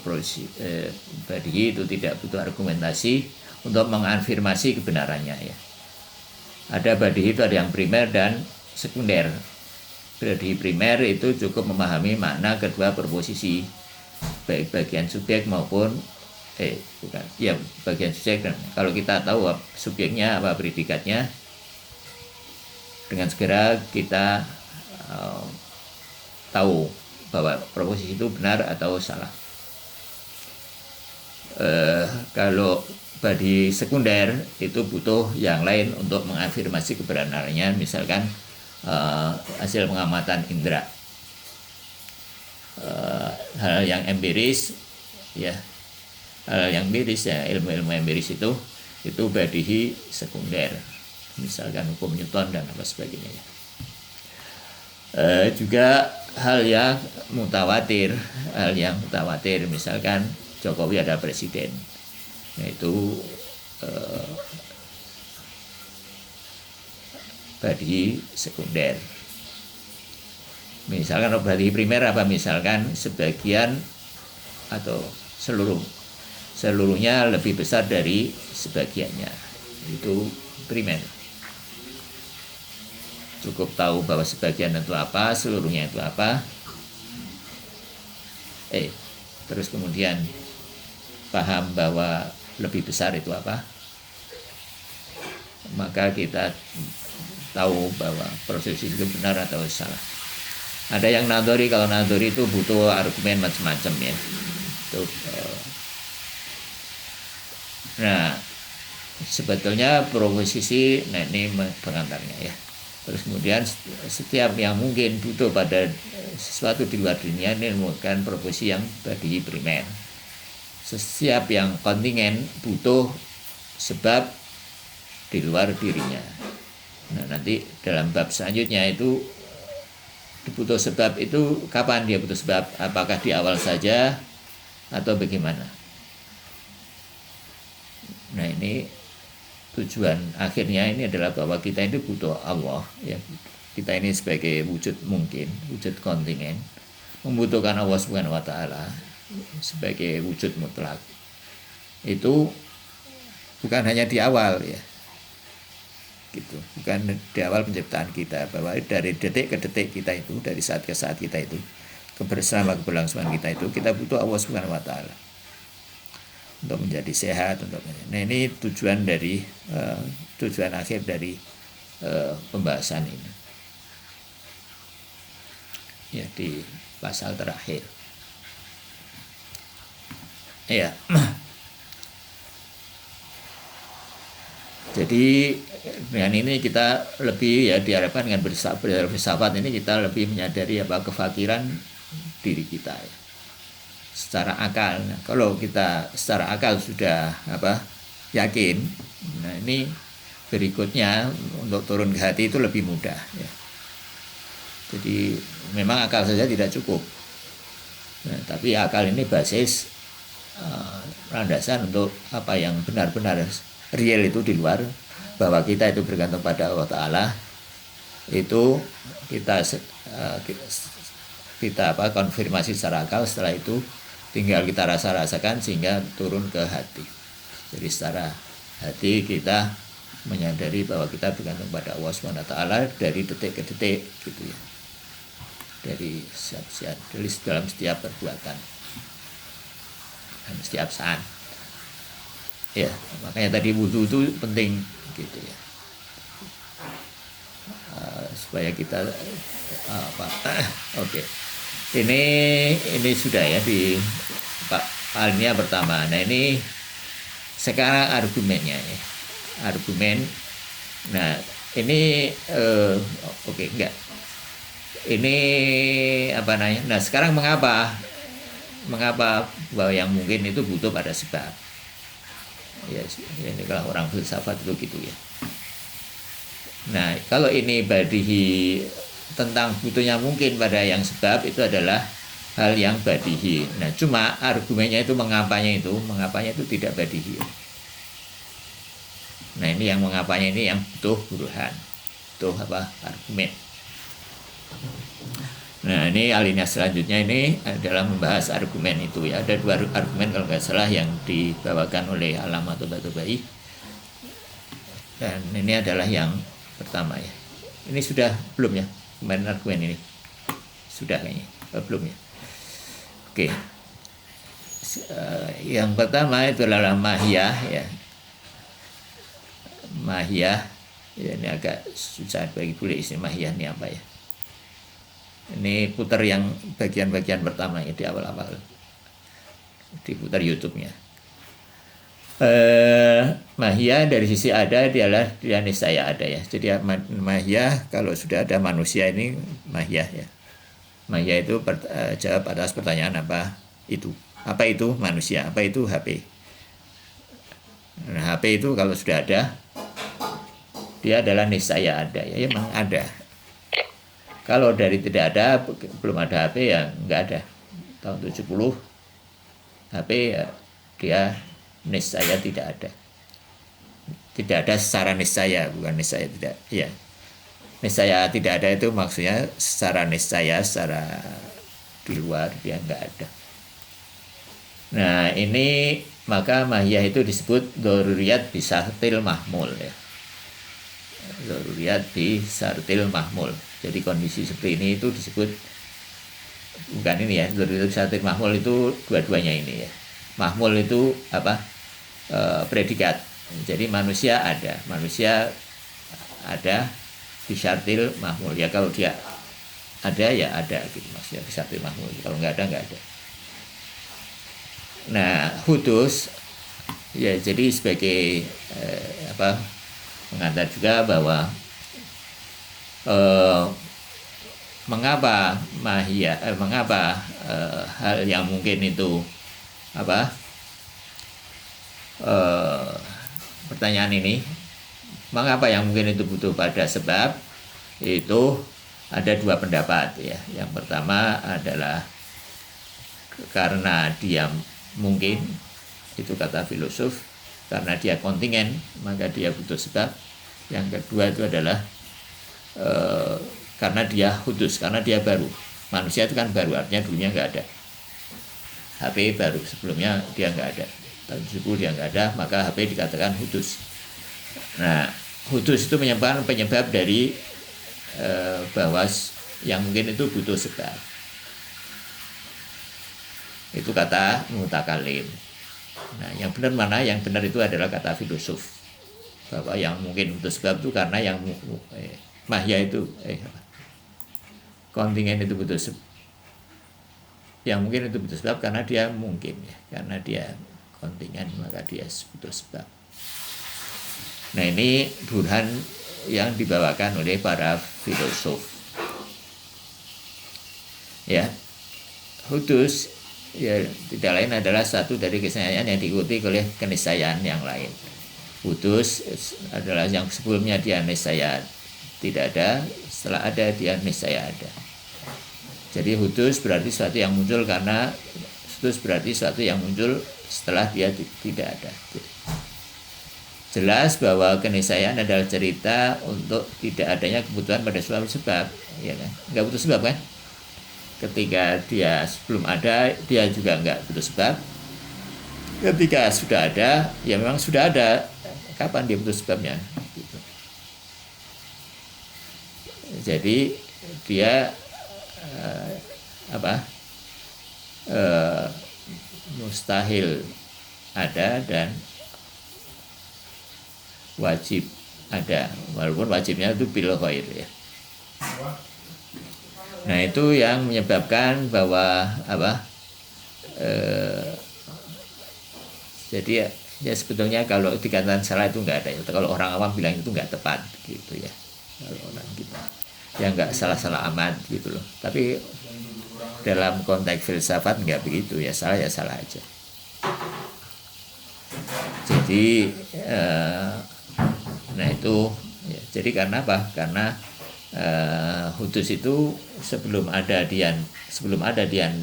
badihi itu tidak butuh argumentasi untuk mengafirmasi kebenarannya ya. Ada badihi itu ada yang primer dan sekunder. Badihi primer itu cukup memahami makna kedua proposisi, baik bagian subjek maupun bagian subjek. Dan kalau kita tahu subjeknya apa predikatnya, dengan segera kita tahu bahwa proposisi itu benar atau salah. Kalau badi sekunder itu butuh yang lain untuk mengafirmasi kebenarannya, misalkan hasil pengamatan indera, hal yang empiris ya, hal yang empiris ya, ilmu-ilmu empiris itu badihi sekunder, misalkan hukum Newton dan apa sebagainya ya. Juga hal yang mutawatir, misalkan Jokowi ada presiden, yaitu badihi sekunder. Misalkan badihi primer apa, misalkan sebagian atau seluruhnya lebih besar dari sebagiannya, itu primer. Cukup tahu bahwa sebagian itu apa, seluruhnya itu apa, terus kemudian paham bahwa lebih besar itu apa, maka kita tahu bahwa proses itu benar atau salah. Ada yang nadhari, kalau nadhari itu butuh argumen macam-macam ya. Nah, sebetulnya proposisi, ini pengantarnya ya. Terus kemudian setiap yang mungkin butuh pada sesuatu di luar dunia ini merupakan proposisi yang badihi primer. Setiap yang kontingen butuh sebab di luar dirinya. Nah, nanti dalam bab selanjutnya itu butuh sebab itu kapan dia butuh sebab, apakah di awal saja atau bagaimana. Nah, ini tujuan akhirnya ini adalah bahwa kita itu butuh Allah ya. Kita ini sebagai wujud mungkin, wujud kontingen, membutuhkan Allah Subhanahu wa taala sebagai wujud mutlak. Itu bukan hanya di awal ya. Gitu. Bukan di awal penciptaan kita, bahwa dari detik ke detik kita itu, dari saat ke saat kita itu, keberlangsungan kita itu, kita butuh Allah Subhanahu wa taala untuk menjadi sehat, nah ini tujuan dari tujuan akhir dari pembahasan ini ya di pasal terakhir ya. Jadi dengan ini kita lebih ya diharapkan dengan berfilsafat ini kita lebih menyadari apa kefakiran diri kita ya. Secara akal. Nah, kalau kita secara akal sudah yakin, nah ini berikutnya untuk turun ke hati itu lebih mudah ya. Jadi memang akal saja tidak cukup. Nah, tapi akal ini basis landasan untuk apa yang benar-benar real itu di luar, bahwa kita itu bergantung pada Allah Ta'ala, itu kita konfirmasi secara akal, setelah itu tinggal kita rasakan sehingga turun ke hati. Jadi secara hati kita menyadari bahwa kita bergantung pada Allah Subhanahu wa taala dari detik ke detik gitu ya. Dari dalam setiap perbuatan dan setiap saat. Ya, makanya tadi wudu itu penting gitu ya. Supaya kita oke. Ini sudah ya di alinea pertama. Nah ini sekarang argumennya ya. Argumen. Nah ini enggak. Ini apa namanya? Nah sekarang mengapa bahwa yang mungkin itu butuh pada sebab? Ya ini kalau orang filsafat itu gitu ya. Nah kalau ini badihi tentang butuhnya mungkin pada yang sebab, itu adalah hal yang badihi. Nah cuma argumennya itu mengapanya itu tidak badihi. Nah ini yang mengapanya ini yang butuh buruhan, butuh argumen. Nah ini alinea selanjutnya ini adalah membahas argumen itu ya. Ada 2 argumen kalau nggak salah yang dibawakan oleh Allamah Tabatabai. Dan ini adalah yang pertama ya. Ini sudah belum ya? Kemarin argumen ini sudah kayaknya belum ya. Oke. Yang pertama itu adalah mahiyah ya. Mahiyah ya, ini agak susah bagi boleh istilah mahiyah ini apa ya. Ini putar yang bagian-bagian pertama ya, di awal-awal diputar YouTube-nya. Mahiyah dari sisi ada dia niscaya ada ya. Jadi mahiyah kalau sudah ada manusia ini mahiyah ya. Mahiyah itu jawab atas pertanyaan apa itu manusia, apa itu HP. Nah HP itu kalau sudah ada dia adalah niscaya ada ya, memang ada. Kalau dari tidak ada, belum ada HP ya nggak ada. Tahun 70 HP ya dia niscaya tidak ada. Tidak ada secara niscaya, bukan niscaya tidak. Ya. Niscaya tidak ada itu maksudnya secara niscaya, secara di luar dia nggak ada. Nah, ini maka mahiyah itu disebut dzaruriyat bisartil mahmul ya. Dzaruriyat bisartil mahmul. Jadi kondisi seperti ini itu disebut bukan ini ya, dzaruriyat bisartil mahmul itu dua-duanya ini ya. Mahmul itu predikat. Jadi manusia ada bisyartil mahmul ya, kalau dia ada ya ada gitu maksudnya bisyartil mahmul, kalau nggak ada. Nah hudus ya, jadi sebagai mengantar juga bahwa mengapa hal yang mungkin itu pertanyaan ini, mengapa yang mungkin itu butuh pada sebab, itu ada 2 pendapat ya. Yang pertama adalah karena dia mungkin, itu kata filosof, karena dia kontingen maka dia butuh sebab. Yang kedua itu adalah karena dia hudus, karena dia baru. Manusia itu kan baru, artinya dulunya nggak ada. HP baru, sebelumnya dia nggak ada. Tahun 70 dia nggak ada, maka HP dikatakan hudus. Nah, hudus itu penyebab dari bahwa yang mungkin itu butuh sebab. Itu kata mutakalim. Nah, yang benar mana? Yang benar itu adalah kata filosof. Bahwa yang mungkin butuh sebab itu karena yang mahya itu kontingen itu butuh sebab. Yang mungkin itu butuh sebab karena dia mungkin ya, karena dia kontingen maka dia butuh sebab. Nah, ini burhan yang dibawakan oleh para filosof. Ya, hudus ya tidak lain adalah satu dari keniscayaan yang diikuti oleh keniscayaan yang lain. Hudus adalah yang sebelumnya dia niscaya tidak ada, setelah ada dia niscaya ada. Jadi hudus berarti sesuatu yang muncul karena hudus berarti sesuatu yang muncul setelah dia tidak ada. Jelas bahwa keniscayaan adalah cerita untuk tidak adanya kebutuhan pada suatu sebab, ya kan? Nggak butuh sebab kan? Ketika dia sebelum ada, dia juga nggak butuh sebab. Ketika sudah ada, ya memang sudah ada. Kapan dia butuh sebabnya? Gitu. Jadi dia mustahil ada dan wajib ada, walaupun wajibnya itu bil khair ya. Nah, itu yang menyebabkan bahwa jadi ya sebetulnya kalau dikatakan salah itu nggak ada ya. Kalau orang awam bilang itu nggak tepat gitu ya. Kalau orang kita ya nggak salah-salah amat gitu loh. Tapi dalam konteks filsafat nggak begitu ya, salah aja. Jadi nah itu ya, jadi karena apa? Karena hudus itu sebelum ada dia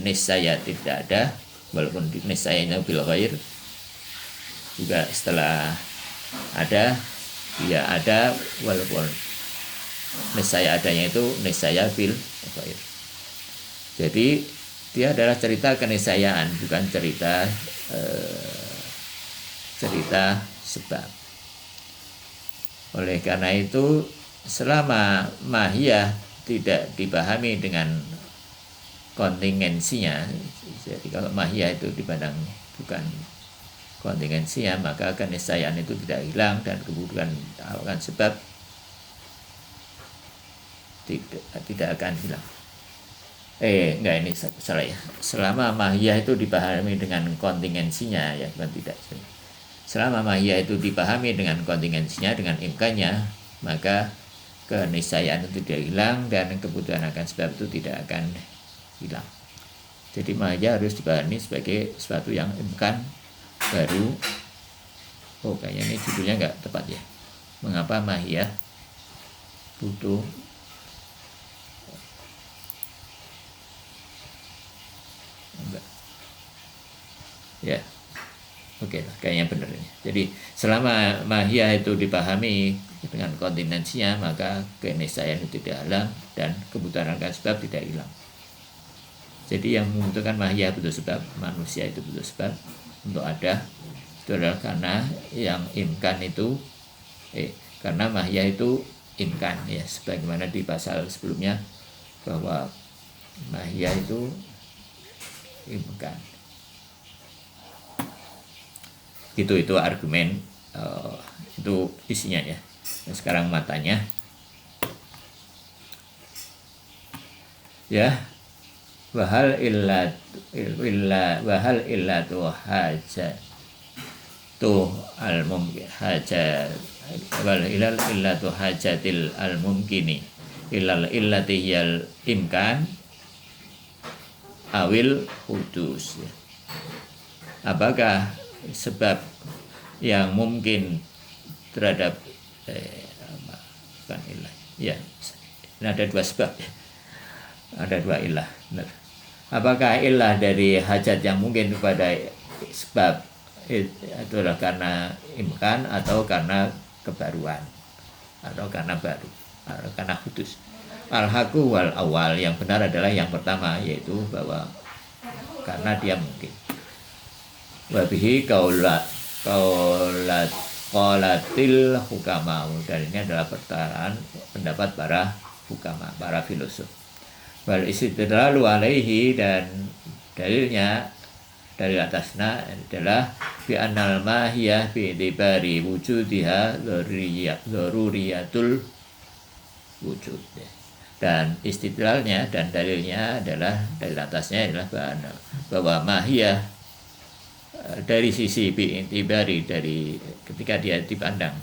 niscaya tidak ada, walaupun niscayanya bil khair. Juga setelah ada dia ada, walaupun niscaya adanya itu niscaya bil khair. Jadi dia adalah cerita keniscayaan, bukan cerita sebab. Oleh karena itu selama mahiyah tidak dipahami dengan kontingensinya, jadi kalau mahiyah itu dipandang bukan kontingensinya, maka keniscayaan itu tidak hilang dan kebutuhan akan sebab tidak akan hilang. Enggak, ini salah ya. Selama mahiyah itu dipahami dengan kontingensinya ya, bukan tidak. Selama mahiyah itu dipahami dengan kontingensinya, dengan imkannya, maka keniscayaan itu tidak hilang dan kebutuhan akan sebab itu tidak akan hilang. Jadi mahiyah harus dipahami sebagai sesuatu yang imkan baru. Kayaknya ini judulnya nggak tepat ya. Mengapa mahiyah butuh enggak ya, oke lah, kayaknya benar ini. Jadi selama mahiyah itu dipahami dengan kontinensinya, maka keniscayaan itu tidak hilang dan kebutuhan akan sebab tidak hilang. Jadi yang membutuhkan mahiyah butuh sebab, manusia itu butuh sebab untuk ada, itu adalah karena yang imkan itu karena mahiyah itu imkan ya, sebagaimana di pasal sebelumnya bahwa mahiyah itu imkan. Itu argumen itu isinya ya. Nah, sekarang matanya ya, wahal illatu hajatu al mumkin hajat wal illatu hajatil al mumkini illal illati hiyal imkan awil hudus ya. Apakah sebab yang mungkin terhadap bukan ilah ya, ini ada dua sebab ya. Ada dua ilah, benar. Apakah ilah dari hajat yang mungkin kepada sebab adalah karena imkan atau karena kebaruan atau karena baru atau karena hudus. Al-haqqu wal awal, yang benar adalah yang pertama, yaitu bahwa karena dia mungkin. Wabihi qalatil hukama, dan ini adalah pendapat para hukama, para filosof. Wal istidlalu alaihi, dan dalilnya dari atasnya adalah bi annal mahiyah bi itibari wujudiha daruriyatul wujud. Dan istidlalnya dan dalilnya adalah dari atasnya adalah bahwa mahiyah dari sisi bi itibari, dari ketika dia dipandang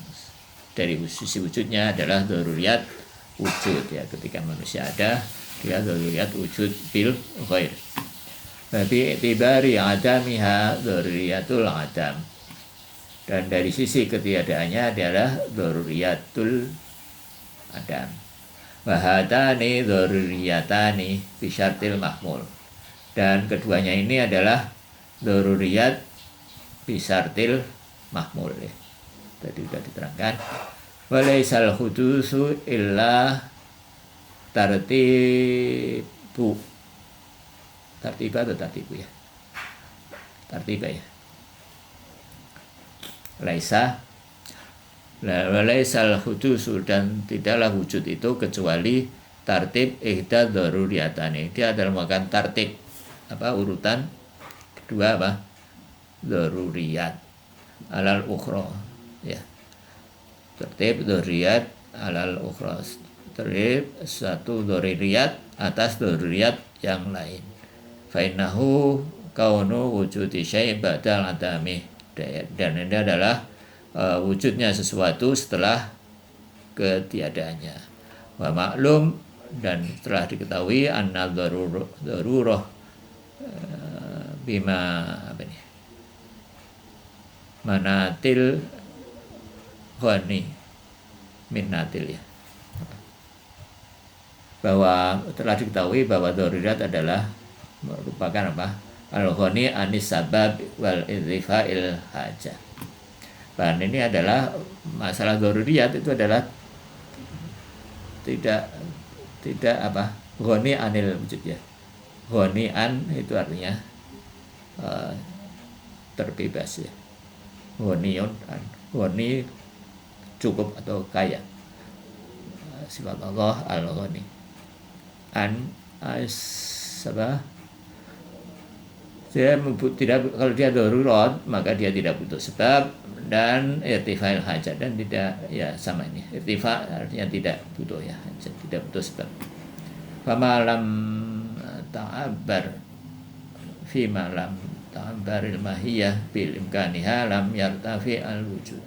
dari sisi wujudnya adalah daruriyat wujud, ya, ketika manusia ada dia daruriyat wujud bil ghair. Tapi itibari adamiha daruriyatul adam, dan dari sisi ketiadaannya adalah daruriyatul adam. Wahadani daruriyatani bisyartil mahmul, dan keduanya ini adalah daruriyat bisyartil mahmul, ya. Tadi sudah diterangkan. Walaisal hudusu illa tartibu ya. Tartiba, ya. Walaisal hudusu, dan tidaklah wujud itu kecuali tartib ihda daruriyatani. Dia adalah merupakan tartib, urutan kedua daruriyat alal ukhra, ya. Tartib daruriyat alal ukhra, tartib satu daruriyat atas daruriyat yang lain. Fa innahu kaunu wujudi syai' ba'dal adami, dan ini adalah wujudnya sesuatu setelah ketiadaannya. Wa maklum, dan telah diketahui anna darurah bima manatil ghani minnatil, ya, bahwa telah diketahui bahwa darurat adalah merupakan al-ghani anis sabab wal irtifa'il hajah. Dan ini adalah masalah daruriyat itu adalah tidak ghani anil wujud, ya. Ghani an itu artinya terbebas, ya. Ghani cukup atau kaya. Sifat Allah al-ghani. Kalau dia darurat maka dia tidak butuh sebab, dan irtifa'il hajat, dan tidak, ya, sama ini. Irtifa artinya tidak butuh, ya, hajat, tidak butuh sebab. Fama lam ta'abbar fi ma lam ta'abbaril mahiyah bil imkaniha lam yartafi al wujud.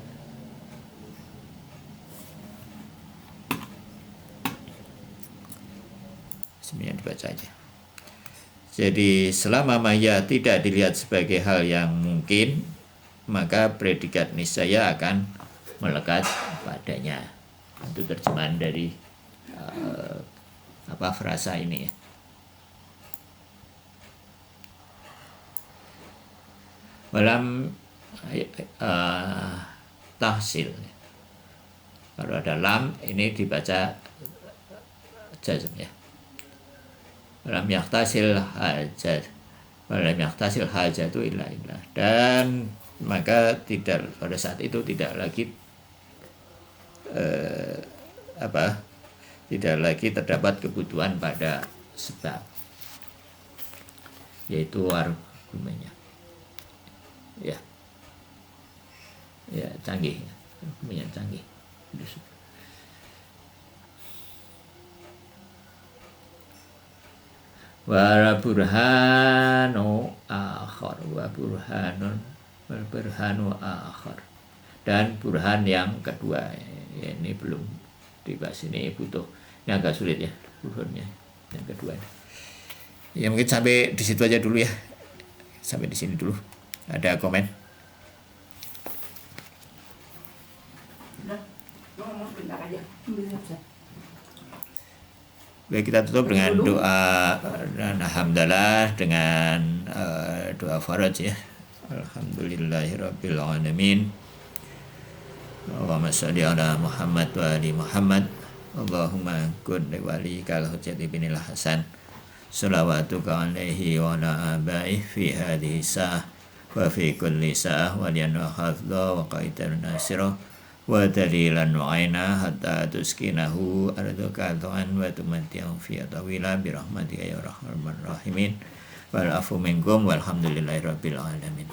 Sebenarnya dibaca aja. Jadi selama maya tidak dilihat sebagai hal yang mungkin, maka predikat niscaya akan melekat padanya. Itu terjemahan dari frasa ini, ya. Walam tahsil. Kalau ada lam ini dibaca jazm, ya. Walam yaktasil hajat. Walam yaktasil hajat itu illa. Dan maka tidak, pada saat itu tidak lagi tidak lagi terdapat kebutuhan pada sebab, yaitu argumennya, ya, canggih, argumennya canggih. Wa burhanu akhar, wa burhanun wal burhanu akhar, dan burhan yang kedua, ya, ini belum dibahas, ini butuh, ini agak sulit, ya, burhannya yang kedua. Ya, mungkin sampai di situ aja dulu, ya, sampai di sini dulu. Ada komen? Baik, kita tutup dengan doa dan alhamdulillah dengan doa faraj, ya. Alhamdulillahirabbil alamin. Allahumma shalli ala Muhammad wa ali Muhammad. Allahumma kun li walikal hujjati binil hasan. Salawatuka alaihi wa ala abaih fi hadhihi sa'ah wa fi kulli sa'ah wa liyanwa hafdha wa qaitan nasirah wa dalilan wa aina hatta tuskinahu arduka tu'an wa tumanti'ahu fi atawila birahmatika ya rahman rahimin wal afu minkum walhamdulillahi rabbil alamin.